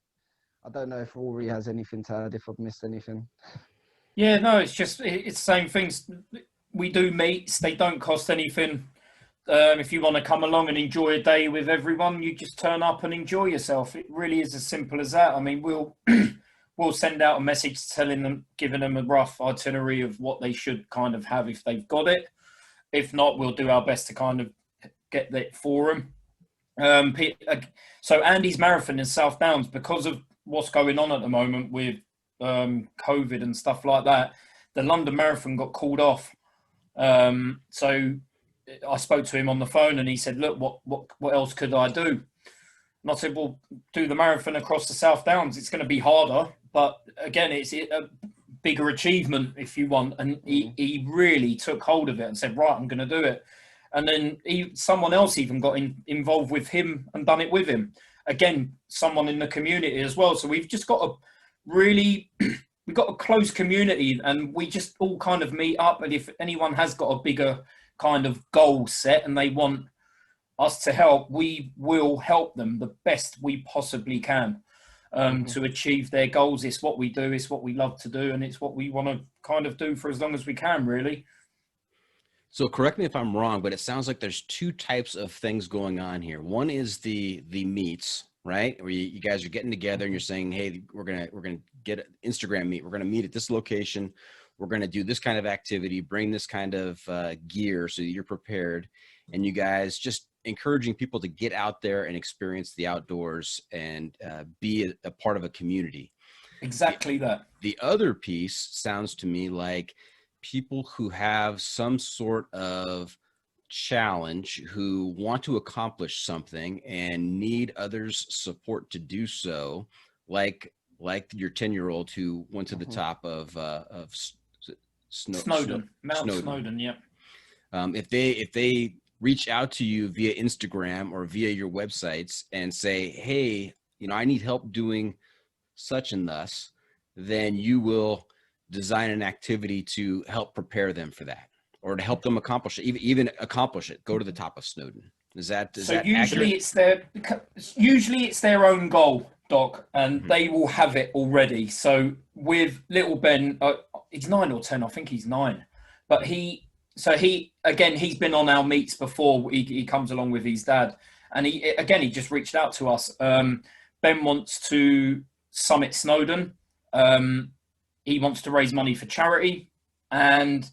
I don't know if Rory has anything to add, if I've missed anything. Yeah, no, it's the same things. We do meets, they don't cost anything. If you want to come along and enjoy a day with everyone, you just turn up and enjoy yourself. It really is as simple as that. I mean, we'll send out a message telling them, giving them a rough itinerary of what they should kind of have if they've got it. If not, we'll do our best to kind of get that for them. So Andy's marathon in South Downs, because of what's going on at the moment with COVID and stuff like that, the London Marathon got called off. So I spoke to him on the phone and he said, look, what else could I do? And I said, well, do the marathon across the South Downs. It's going to be harder, but again, it's a bigger achievement if you want. And he really took hold of it and said, right, I'm going to do it. And then someone else even got involved with him and done it with him. Again, someone in the community as well. So we've just got we've got a close community, and we just all kind of meet up. And if anyone has got a bigger kind of goal set and they want us to help, we will help them the best we possibly can to achieve their goals. It's what we do, it's what we love to do, and it's what we want to kind of do for as long as we can, really. So correct me if I'm wrong, but it sounds like there's two types of things going on here. One is the meets, right? Where you guys are getting together and you're saying, hey, we're gonna get an Instagram meet. We're gonna meet at this location. We're gonna do this kind of activity, bring this kind of gear so that you're prepared. And you guys just encouraging people to get out there and experience the outdoors and be a part of a community. Exactly that. The other piece sounds to me like people who have some sort of challenge, who want to accomplish something and need others' support to do so, like your 10-year-old who went to the top of Snowdon. Mount Snowdon, yeah. If they reach out to you via Instagram or via your websites and say, hey, I need help doing such and thus, then you will design an activity to help prepare them for that, or to help them accomplish it, even accomplish it, go to the top of Snowdon. Is that usually accurate? It's their own goal, Doc, and they will have it already. So with little Ben, he's 9 or 10, I think he's 9, but he's been on our meets before. He comes along with his dad, and he just reached out to us. Ben wants to summit Snowdon. He wants to raise money for charity, and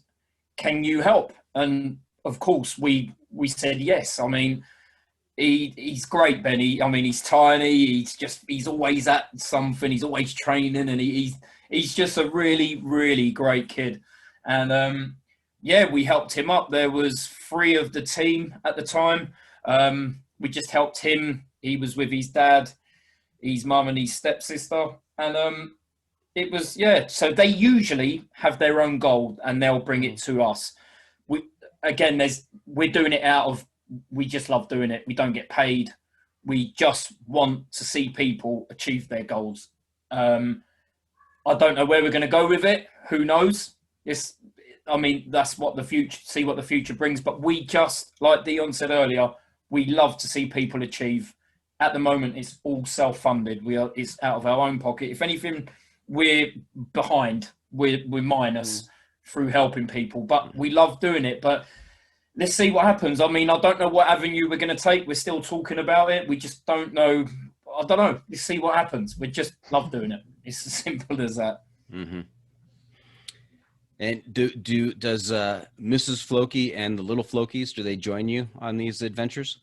can you help? And of course we said yes. I mean, he's great, Benny. I mean, he's tiny. He's always at something. He's always training, and he's just a really, really great kid. And we helped him up. There was 3 of the team at the time. We just helped him. He was with his dad, his mum, and his stepsister, and it was, so they usually have their own goal and they'll bring it to us. We're doing it out of, we just love doing it. We don't get paid. We just want to see people achieve their goals. I don't know where we're going to go with it. Who knows? That's what the future brings. But we just, like Dion said earlier, we love to see people achieve. At the moment, it's all self-funded. It's out of our own pocket. If anything, we're behind. We're minus through helping people, but we love doing it. But let's see what happens. I mean, I don't know what avenue we're going to take. We're still talking about it. We just don't know. I don't know. Let's see what happens. We just love doing it. It's as simple as that. Mm-hmm. And does Mrs. Floki and the little Flokies, do they join you on these adventures?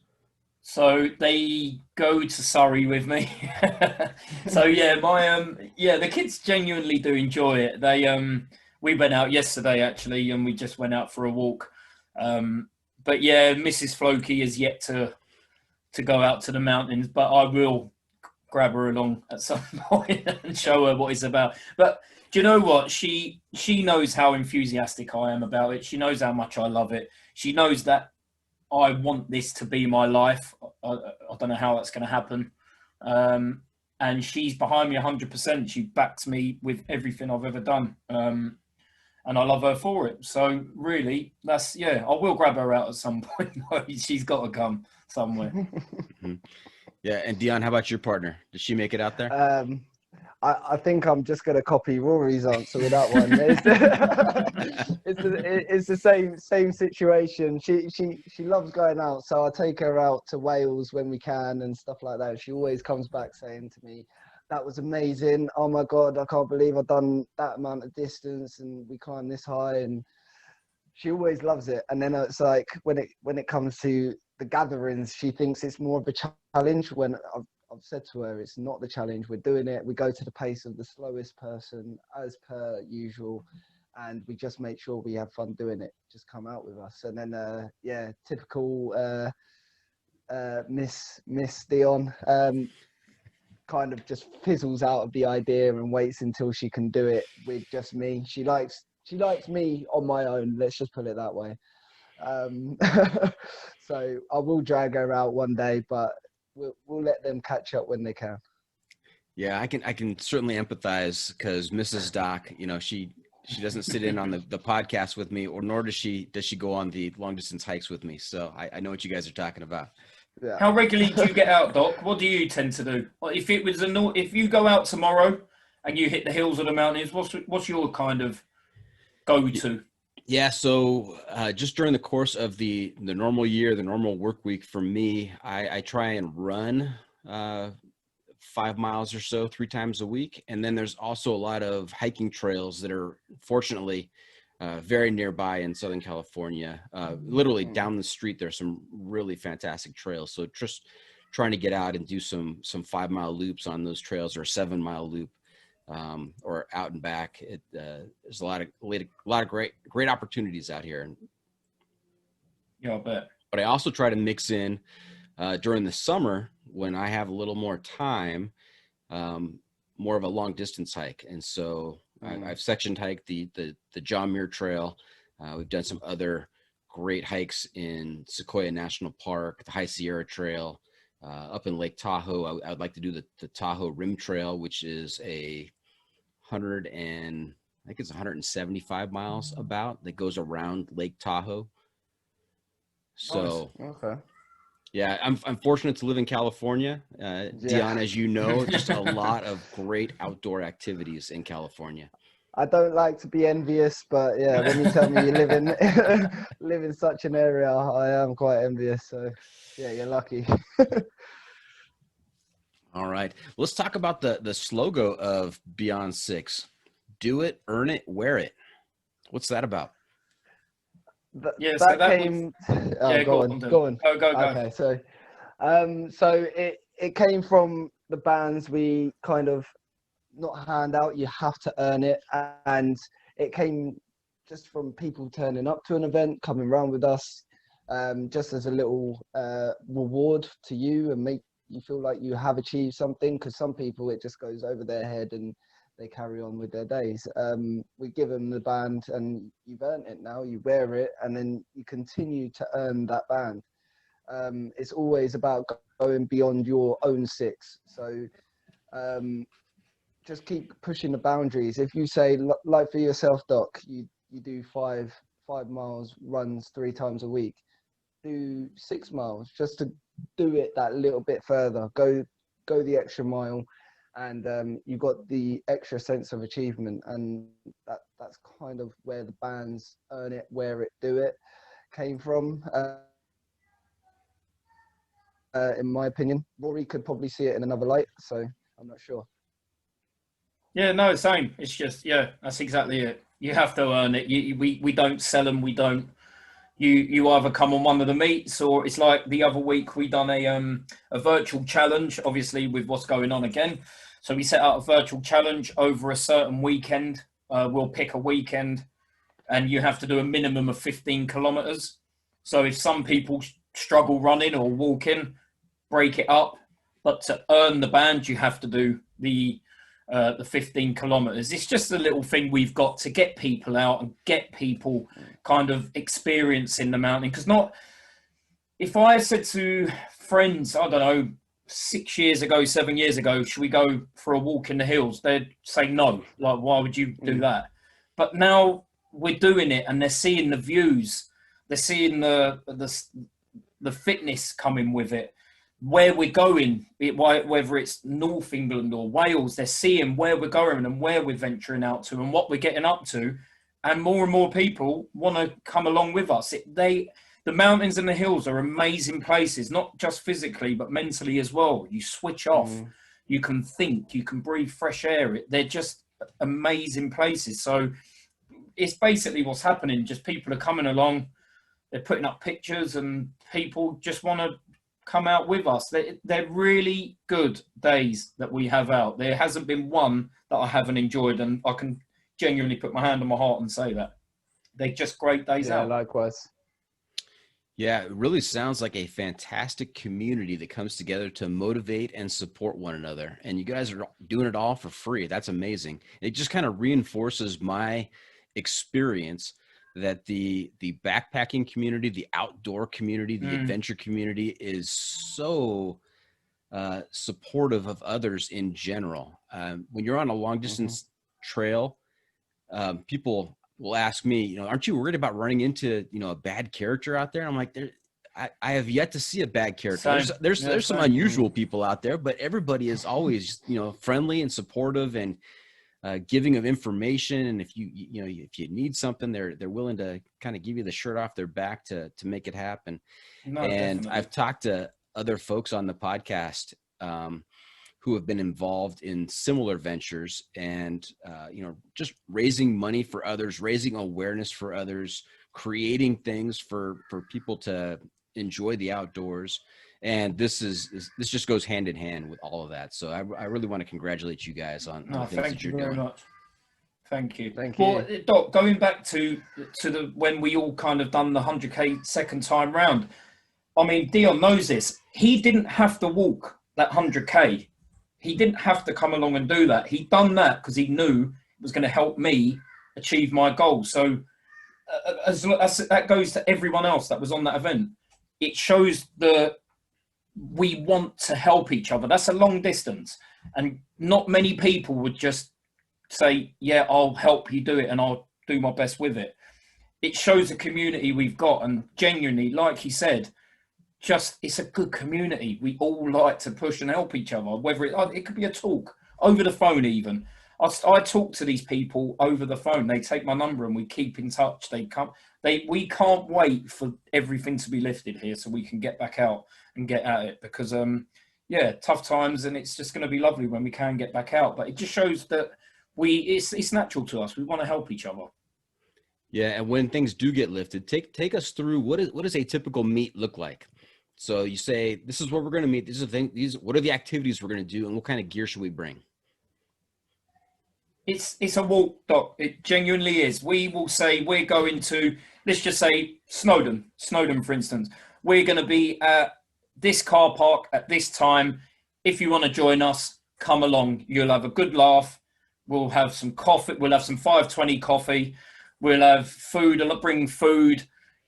So they go to Surrey with me. So the kids genuinely do enjoy it. They we went out yesterday actually, and we just went out for a walk. But yeah, Mrs. Floki is yet to go out to the mountains, but I will grab her along at some point and show her what it's about. But do you know what? She knows how enthusiastic I am about it. She knows how much I love it. She knows that I want this to be my life. I don't know how that's going to happen. And she's behind me 100%. She backs me with everything I've ever done. And I love her for it. So really, I will grab her out at some point. She's got to come somewhere. Yeah. And Dion, how about your partner? Did she make it out there? I think I'm just going to copy Rory's answer with that one. It's the same situation. She loves going out, so I take her out to Wales when we can and stuff like that. She always comes back saying to me, "That was amazing. Oh my God, I can't believe I've done that amount of distance and we climbed this high." And she always loves it. And then it's like when it comes to the gatherings, she thinks it's more of a challenge. When I've said to her, it's not the challenge. We're doing it. We go to the pace of the slowest person as per usual, and we just make sure we have fun doing it. Just come out with us. And then typical Miss Dion kind of just fizzles out of the idea and waits until she can do it with just me. She likes me on my own. Let's just put it that way. So I will drag her out one day, but we'll let them catch up when they can. Yeah, I can certainly empathize because Mrs. Doc, she doesn't sit in on the podcast with me, or nor does she go on the long distance hikes with me. So I know what you guys are talking about. Yeah. How regularly do you get out, Doc? What do you tend to do? If you go out tomorrow and you hit the hills or the mountains, what's your kind of go-to? Yeah, so just during the course of the normal year, the normal work week for me, I try and run 5 miles or so 3 times a week. And then there's also a lot of hiking trails that are fortunately very nearby in Southern California. Literally down the street, there's some really fantastic trails. So just trying to get out and do some 5-mile loops on those trails, or a 7-mile loop. Or out and back. There's a lot of great opportunities out here. Yeah, I bet. But I also try to mix in during the summer when I have a little more time, more of a long distance hike. And so I've sectioned hiked the John Muir Trail. We've done some other great hikes in Sequoia National Park, the High Sierra Trail, up in Lake Tahoe. I would like to do the Tahoe Rim Trail, which is a 175 miles about, that goes around Lake Tahoe. So nice. Okay. Yeah, I'm fortunate to live in California. Dion, as you know, just a lot of great outdoor activities in California. I don't like to be envious, but yeah, when you tell me you live in such an area, I am quite envious. So yeah, you're lucky. All right, let's talk about the slogan of Beyond 6. Do it, earn it, wear it. What's that about? Go on. Go. Okay, so it came from the bands we kind of not hand out. You have to earn it, and it came just from people turning up to an event, coming around with us, just as a little reward to you and make you feel like you have achieved something. Because some people, it just goes over their head and they carry on with their days. We give them the band, and you've earned it now. You wear it, and then you continue to earn that band. It's always about going beyond your own 6. So just keep pushing the boundaries. If you say, like for yourself, Doc, you do 5 miles runs 3 times a week, do 6 miles just to do it that little bit further. Go the extra mile, and you've got the extra sense of achievement. And that's kind of where the bands earn it, wear it, do it came from. In my opinion, Rory could probably see it in another light, so I'm not sure. Yeah, no, same. It's just, yeah, that's exactly it. You have to earn it. We don't sell them. We don't. You either come on one of the meets, or it's like the other week we done a virtual challenge, obviously with what's going on again. So we set out a virtual challenge over a certain weekend. We'll pick a weekend, and you have to do a minimum of 15 kilometers. So if some people struggle running or walking, break it up. But to earn the band, you have to do the 15 kilometers. It's just a little thing we've got to get people out and get people kind of experiencing the mountain. Because if I said to friends, I don't know, 6 years ago, 7 years ago, should we go for a walk in the hills? They'd say no. Like, why would you do that? But now we're doing it, and they're seeing the views. They're seeing the fitness coming with it. Where we're going, whether it's North England or Wales, they're seeing where we're going and where we're venturing out to and what we're getting up to. And more people want to come along with us. The mountains and the hills are amazing places, not just physically, but mentally as well. You switch off, you can think, you can breathe fresh air. They're just amazing places. So it's basically what's happening. Just people are coming along, they're putting up pictures, and people just want to come out with us. They're really good days that we have out. There hasn't been one that I haven't enjoyed, and I can genuinely put my hand on my heart and say that. They're just great days out. Likewise. Yeah, it really sounds like a fantastic community that comes together to motivate and support one another. And you guys are doing it all for free. That's amazing. It just kind of reinforces my experience that the backpacking community, the outdoor community, the adventure community is so supportive of others in general. When you're on a long distance trail, people will ask me, aren't you worried about running into, a bad character out there? I'm like, I have yet to see a bad character. There's some unusual people out there, but everybody is always, friendly and supportive and giving of information. And if if you need something, they're willing to kind of give you the shirt off their back to make it happen. No, and definitely. I've talked to other folks on the podcast who have been involved in similar ventures and, just raising money for others, raising awareness for others, creating things for people to enjoy the outdoors. And this just goes hand in hand with all of that. So I really want to congratulate you guys on the things that you're doing. Thank you very much. Thank you. Thank you. Well, Doc, going back to the when we all kind of done the 100K second time round, I mean, Dion knows this. He didn't have to walk that 100K. He didn't have to come along and do that. He done that because he knew it was going to help me achieve my goal. So as that goes to everyone else that was on that event. It shows we want to help each other. That's a long distance. And not many people would just say, yeah, I'll help you do it and I'll do my best with it. It shows the community we've got. And genuinely, like he said, it's a good community. We all like to push and help each other, whether it could be a talk over the phone even. I talk to these people over the phone. They take my number and we keep in touch. We can't wait for everything to be lifted here so we can get back out and get at it because, tough times, and it's just going to be lovely when we can get back out. But it just shows that it's natural to us. We want to help each other. Yeah, and when things do get lifted, take us through what does a typical meet look like? So you say, this is where we're going to meet. This is the thing. What are the activities we're going to do, and what kind of gear should we bring? It's a walk, Doc. It genuinely is. We will say we're going to, let's just say Snowdon, for instance. We're going to be at this car park at this time. If you want to join us, come along. You'll have a good laugh. We'll have some coffee. We'll have some 520 coffee. We'll have food. I'll bring food.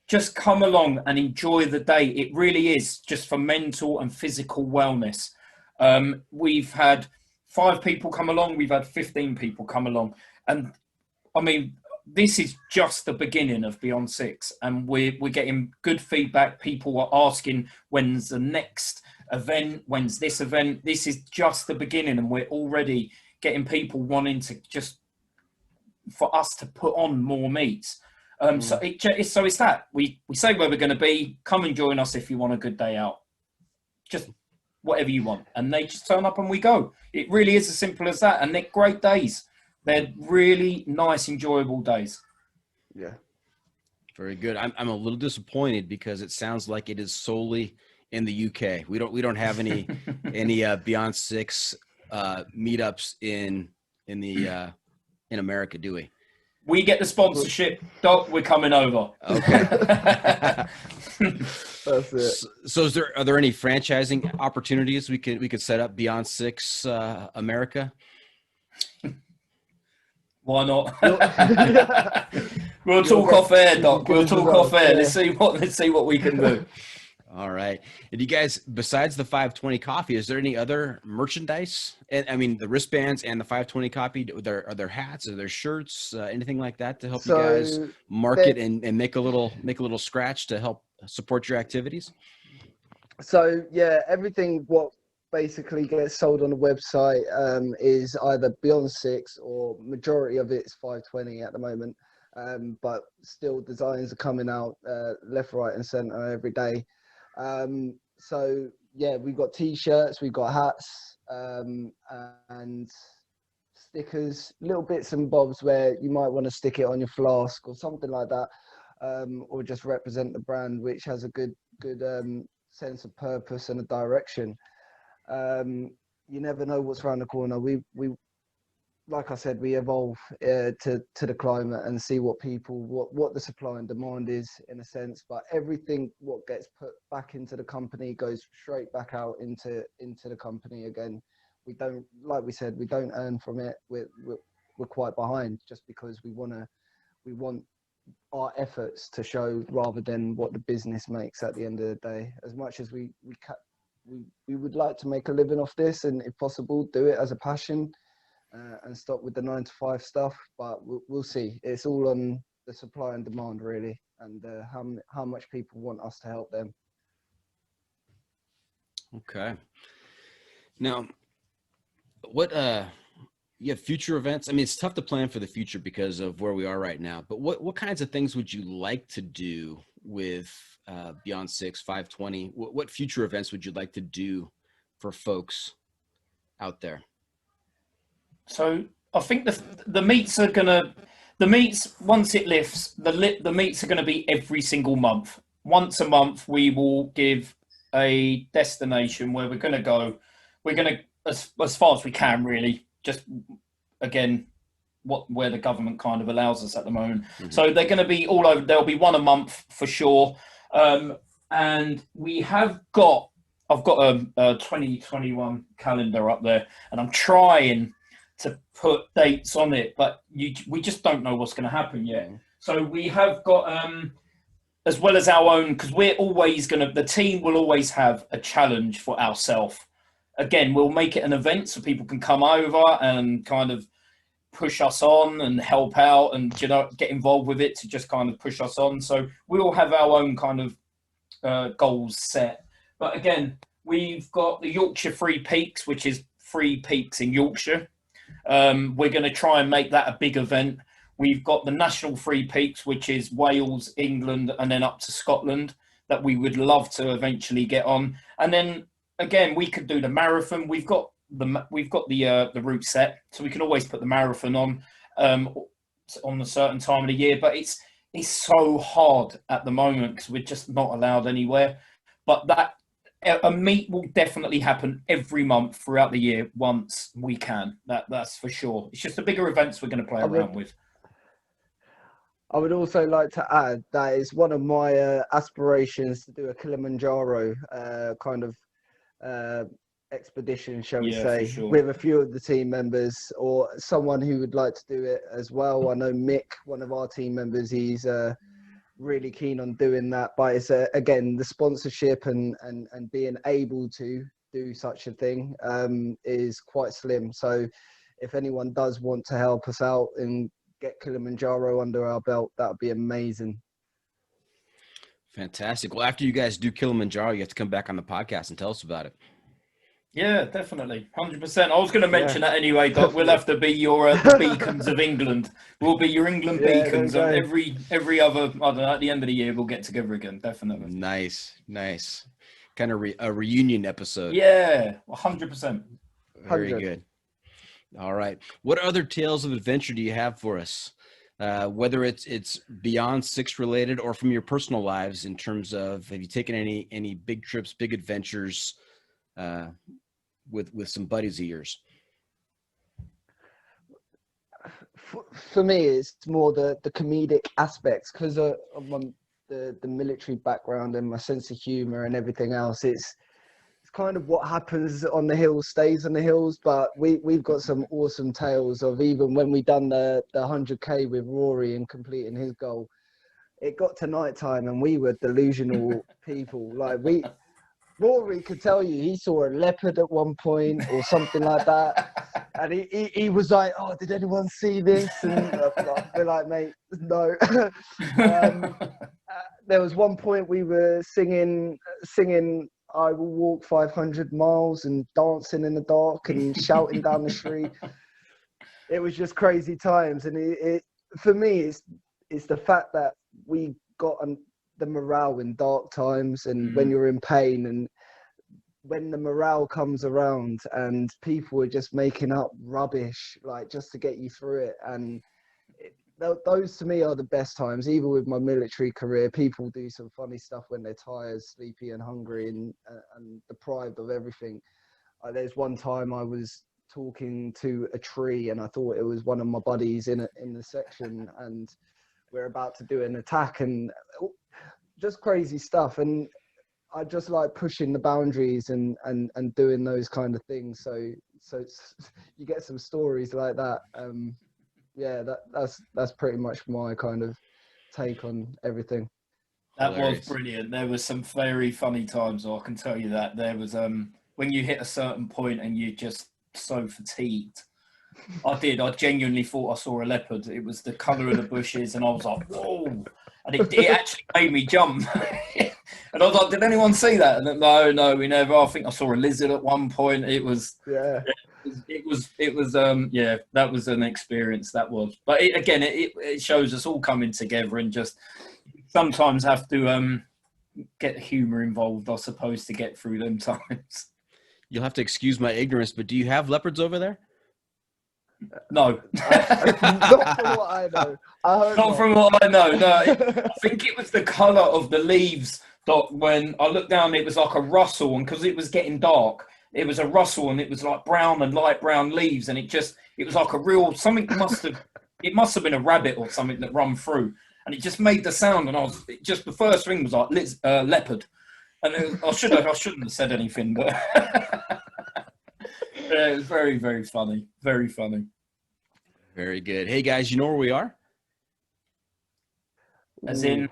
Just come along and enjoy the day. It really is just for mental and physical wellness. We've had 5 people come along. We've had 15 people come along. And I mean, this is just the beginning of Beyond 6. And we're getting good feedback. People are asking, when's the next event? When's this event? This is just the beginning. And we're already getting people wanting to for us to put on more meets. So it's that. We say where we're going to be. Come and join us if you want a good day out. Just whatever you want. And they just turn up and we go. It really is as simple as that. And they're great days. They're really nice, enjoyable days. Yeah. Very good. I'm a little disappointed because it sounds like it is solely in the UK. We don't have any Beyond 6 meetups in America, do we? We get the sponsorship, Doc. We're coming over. Okay. That's it. So are there any franchising opportunities we could set up Beyond Six America? Why not? We'll Your talk off guess air, is Doc. as good We'll as talk ours, off air. yeah. Let's see what we can do. All right. And you guys, besides the 520 coffee, is there any other merchandise? And I mean, the wristbands and the 520 coffee. Are there hats? Are there shirts? Anything like that to help you guys So market and make a little scratch to help support your activities? So yeah, everything what basically gets sold on the website is either Beyond Six, or majority of it's 520 at the moment. But still, designs are coming out left, right, and centre every day. So yeah, we've got t-shirts, we've got hats, and stickers, little bits and bobs where you might want to stick it on your flask or something like that, or just represent the brand, which has a good sense of purpose and a direction. You never know what's around the corner. We like I said, we evolve to the climate and see what the supply and demand is, in a sense. But everything what gets put back into the company goes straight back out into the company again. We don't, like we said, we don't earn from it. We're quite behind, just because we want our efforts to show rather than what the business makes at the end of the day. As much as we would like to make a living off this, and if possible do it as a passion, and stop with the 9-to-5 stuff, but we'll see. It's all on the supply and demand, really, and how much people want us to help them. Okay. Now, what you have future events? I mean, it's tough to plan for the future because of where we are right now, but what kinds of things would you like to do with Beyond Six, 520? What future events would you like to do for folks out there? So I think the meets are once it lifts, the meets are gonna be every single month. Once a month, we will give a destination where we're gonna go. We're gonna, as far as we can, really, just again where the government kind of allows us at the moment. Mm-hmm. So they're going to be all over. There'll be one a month for sure. And I've got a 2021 calendar up there, and I'm trying to put dates on it, but we just don't know what's going to happen yet. So we have got, as well as our own, because the team will always have a challenge for ourselves. Again, we'll make it an event so people can come over and kind of push us on and help out and, get involved with it to just kind of push us on. So we all have our own kind of goals set. But again, we've got the Yorkshire Free Peaks, which is 3 peaks in Yorkshire. We're going to try and make that a big event. We've got the National Free Peaks, which is Wales, England, and then up to Scotland, that we would love to eventually get on. And then again, we could do the marathon. We've got the route set, so we can always put the marathon on a certain time of the year. But it's so hard at the moment because we're just not allowed anywhere. But a meet will definitely happen every month throughout the year once we can. That's for sure. It's just the bigger events we're going to play around with. I would also like to add that it's one of my aspirations to do a Kilimanjaro kind of expedition, shall we say, sure, with a few of the team members, or someone who would like to do it as well. I know Mick, one of our team members, he's really keen on doing that, but it's again, the sponsorship and being able to do such a thing is quite slim. So if anyone does want to help us out and get Kilimanjaro under our belt, that would be amazing. Fantastic. Well, after you guys do Kilimanjaro, you have to come back on the podcast and tell us about it. Yeah, definitely. 100%. I was going to mention that anyway, Doc. We'll have to be your the beacons of England. We'll be your England beacons. And every other, I don't know, at the end of the year, we'll get together again. Definitely. Nice. Kind of a reunion episode. Yeah, 100%. Very good. All right. What other tales of adventure do you have for us? Whether it's Beyond Six related or from your personal lives, in terms of, have you taken any big trips, big adventures with some buddies of yours? for me, it's more the comedic aspects because of the military background and my sense of humor and everything else. It's kind of what happens on the hills stays on the hills, but we've got some awesome tales of even when we done the 100K with Rory and completing his goal. It got to night time and we were delusional people. Like Rory could tell you he saw a leopard at one point or something like that. And he was like, "Oh, did anyone see this?" And we're like, "Mate, no." There was one point we were singing "I Will Walk 500 Miles" and dancing in the dark and shouting down the street. It was just crazy times. And it for me, it's the fact that we got the morale in dark times and when you're in pain, and when the morale comes around and people are just making up rubbish like just to get you through it. And those to me are the best times. Even with my military career, people do some funny stuff when they're tired, sleepy and hungry and deprived of everything. There's one time I was talking to a tree and I thought it was one of my buddies in the section, and we're about to do an attack and just crazy stuff. And I just like pushing the boundaries and doing those kind of things. So you get some stories like that. Yeah, that's pretty much my kind of take on everything. That was brilliant. There was some very funny times, I can tell you that. There was when you hit a certain point and you're just so fatigued. I genuinely thought I saw a leopard. It was the colour of the bushes and I was like, whoa. And it actually made me jump. And I was like, did anyone see that? And then, no, we never. I think I saw a lizard at one point. It was that was an experience. That was. But it shows us all coming together and just sometimes have to get the humour involved, I suppose, to get through them times. You'll have to excuse my ignorance, but do you have leopards over there? No. Not from what I know. Not from what I know, no. I think it was the colour of the leaves, Doc, when I looked down, it was like a rustle, and because it was getting dark, it was a rustle, and it was like brown and light brown leaves, and it was like a real, it must have been a rabbit or something that run through, and it just made the sound, and the first thing was like leopard, and I shouldn't have said anything, but it was very, very funny, very funny. Very good. Hey guys, you know where we are? As in?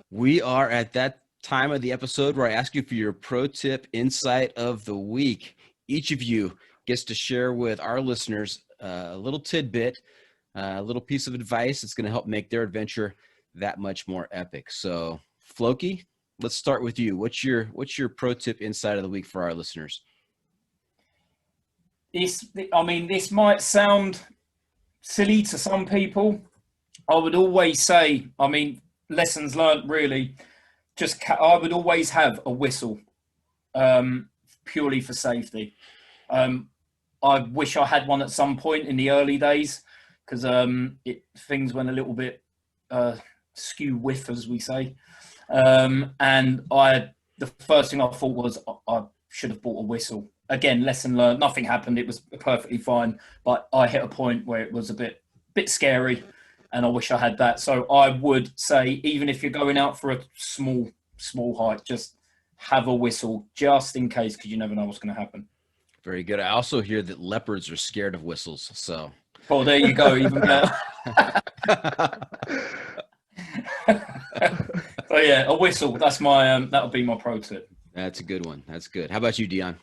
We are at that time of the episode where I ask you for your pro tip insight of the week. Each of you gets to share with our listeners a little tidbit, a little piece of advice that's going to help make their adventure that much more epic. So, Floki, let's start with you. What's your pro tip insight of the week for our listeners? This might sound silly to some people. I would always say, lessons learned really, I would always have a whistle, purely for safety. I wish I had one at some point in the early days, because things went a little bit skew whiff, as we say. And the first thing I thought was I should have bought a whistle. Again, lesson learned. Nothing happened. It was perfectly fine. But I hit a point where it was a bit scary, and I wish I had that. So I would say, even if you're going out for a small hike, just have a whistle just in case, because you never know what's going to happen. Very good. I also hear that leopards are scared of whistles. So. Oh, there you go. Even better. So yeah, a whistle. That's my that'll be my pro tip. That's a good one. That's good. How about you, Dion?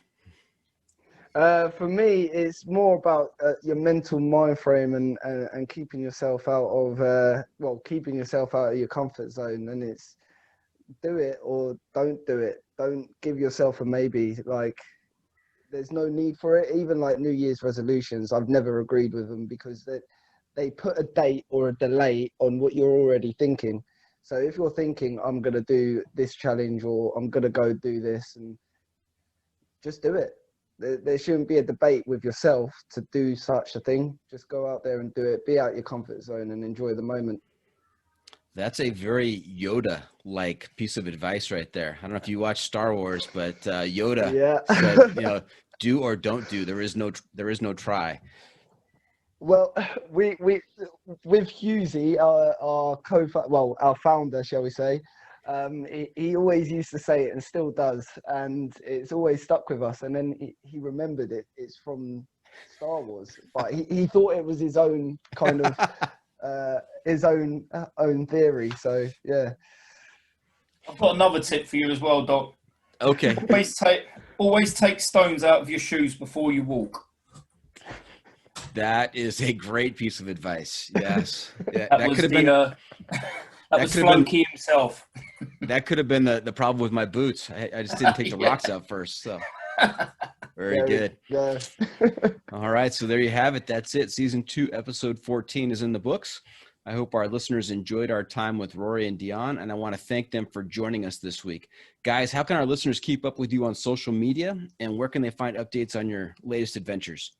For me, it's more about your mental mind frame and keeping yourself out of your comfort zone. And it's do it or don't do it. Don't give yourself a maybe. Like, there's no need for it. Even like New Year's resolutions, I've never agreed with them because they put a date or a delay on what you're already thinking. So if you're thinking, I'm going to do this challenge or I'm going to go do this, and just do it. There shouldn't be a debate with yourself to do such a thing. Just go out there and do it. Be out your comfort zone and enjoy the moment. That's a very Yoda-like piece of advice right there. I don't know if you watch Star Wars, but Yoda said, do or don't do. There is no try. Well, we with Husey, our founder, shall we say, he always used to say it and still does, and it's always stuck with us. And then he remembered it. It's from Star Wars, but he thought it was his own kind of his own theory. So yeah. I've got another tip for you as well, Doc. Okay. Always take stones out of your shoes before you walk. That is a great piece of advice. Yes. Yeah, That could have been that was Flunky himself. That could have been the problem with my boots. I just didn't take the rocks out first. So very good. Yeah. All right. So there you have it. That's it. Season 2, episode 14 is in the books. I hope our listeners enjoyed our time with Rory and Dion, and I want to thank them for joining us this week. Guys, how can our listeners keep up with you on social media, and where can they find updates on your latest adventures?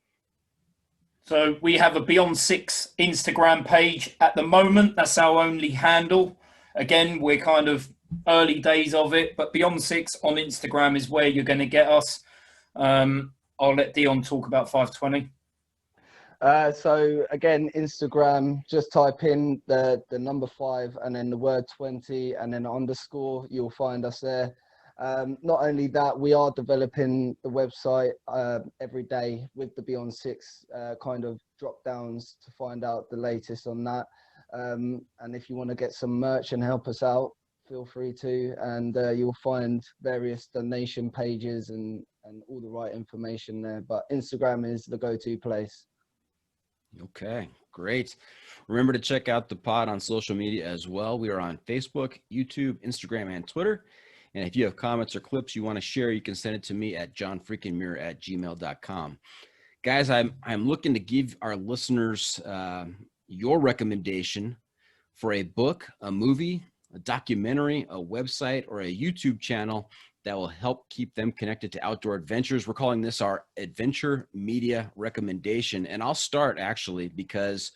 So we have a Beyond 6 Instagram page at the moment. That's our only handle. Again, we're kind of early days of it, but Beyond 6 on Instagram is where you're going to get us. I'll let Dion talk about 520. So again, Instagram, just type in the number 5 and then the word 20 and then underscore, you'll find us there. Not only that, we are developing the website every day with the Beyond 6 kind of drop downs to find out the latest on that. And if you want to get some merch and help us out, feel free to, and you'll find various donation pages and all the right information there. But Instagram is the go-to place. Okay, great. Remember to check out the pod on social media as well. We are on Facebook, YouTube, Instagram, and Twitter. And if you have comments or clips you want to share, you can send it to me at johnfreakinmuir@gmail.com. Guys, I'm looking to give our listeners your recommendation for a book, a movie, a documentary, a website, or a YouTube channel that will help keep them connected to outdoor adventures. We're calling this our adventure media recommendation. And I'll start actually because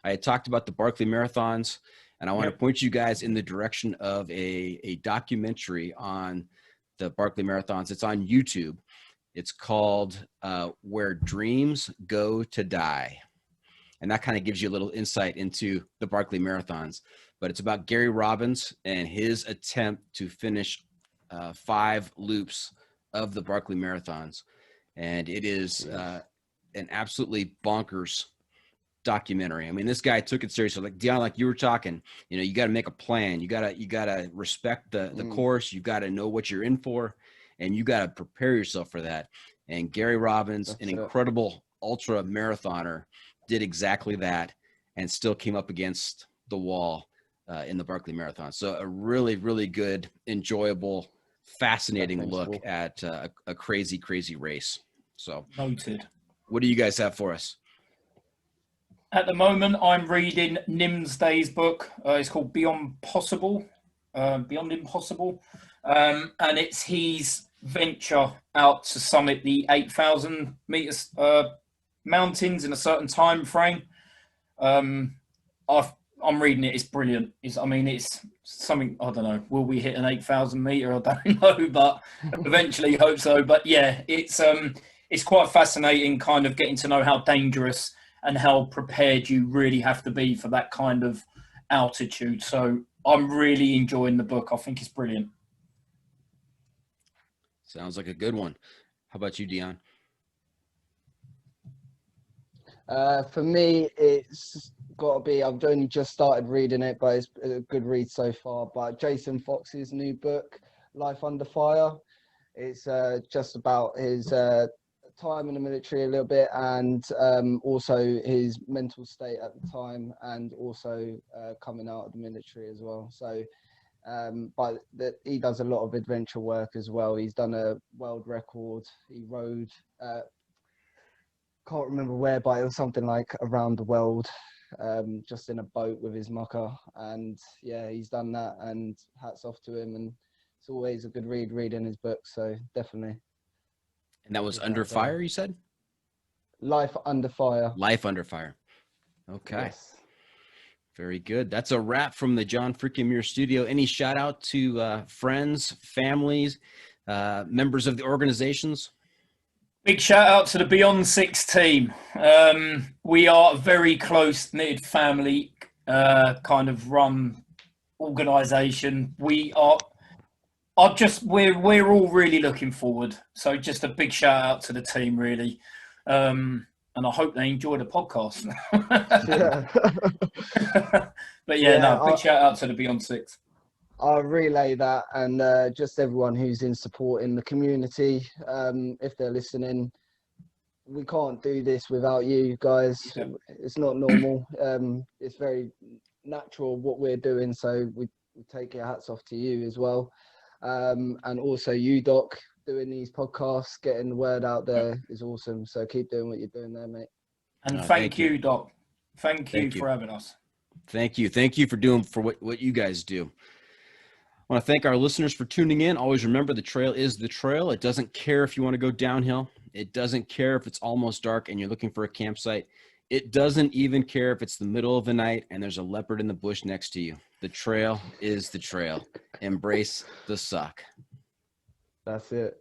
I had talked about the Barkley Marathons, and I want to point you guys in the direction of a documentary on the Barkley Marathons. It's on YouTube. It's called Where Dreams Go to Die. And that kind of gives you a little insight into the Barkley Marathons. But it's about Gary Robbins and his attempt to finish 5 loops of the Barkley Marathons. And it is an absolutely bonkers documentary. I mean, this guy took it seriously. Like Dion, like you were talking, you got to make a plan. You gotta respect the course. You got to know what you're in for, and you got to prepare yourself for that. And Gary Robbins, an incredible ultra marathoner, did exactly that and still came up against the wall in the Barkley Marathon. So a really, really good, enjoyable, fascinating look at a crazy, crazy race. So noted. What do you guys have for us? At the moment, I'm reading Nimsday's book. It's called Beyond Impossible, and it's his venture out to summit the 8,000 meters mountains in a certain time frame. I'm reading it. It's brilliant. It's something, I don't know. Will we hit an 8,000 meter? I don't know, but eventually hope so. But yeah, it's quite fascinating, kind of getting to know how dangerous and how prepared you really have to be for that kind of altitude. So I'm really enjoying the book. I think it's brilliant. Sounds like a good one. How about you, Dion? For me, it's got to be, I've only just started reading it, but it's a good read so far. But Jason Fox's new book, Life Under Fire. It's just about his time in the military a little bit, and also his mental state at the time, and also coming out of the military as well. So but he does a lot of adventure work as well. He's done a world record. He rode can't remember where, but it was something like around the world, just in a boat with his mucker. And yeah, he's done that, and hats off to him. And it's always a good read reading his book. So definitely. And that was Under Fire, you said? Life Under Fire. Life Under Fire. Okay. Yes. Very good. That's a wrap from the John Freakin Muir studio. Any shout out to friends, families, members of the organizations? Big shout out to the Beyond Six team. We are a very close knit family kind of run organisation. We're all really looking forward. So just a big shout out to the team, really. And I hope they enjoy the podcast. But big shout out to the Beyond Six. I'll relay that, and just everyone who's in support in the community, if they're listening, we can't do this without you guys. Yeah. It's not normal. It's very natural what we're doing, so we take your hats off to you as well. And also you, Doc, doing these podcasts, getting the word out there is awesome. So keep doing what you're doing there, mate. And thank you, Doc. Thank you for having us. Thank you for doing what you guys do. I want to thank our listeners for tuning in. Always remember, the trail is the trail. It doesn't care if you want to go downhill. It doesn't care if it's almost dark and you're looking for a campsite. It doesn't even care if it's the middle of the night and there's a leopard in the bush next to you. The trail is the trail. Embrace the suck. That's it.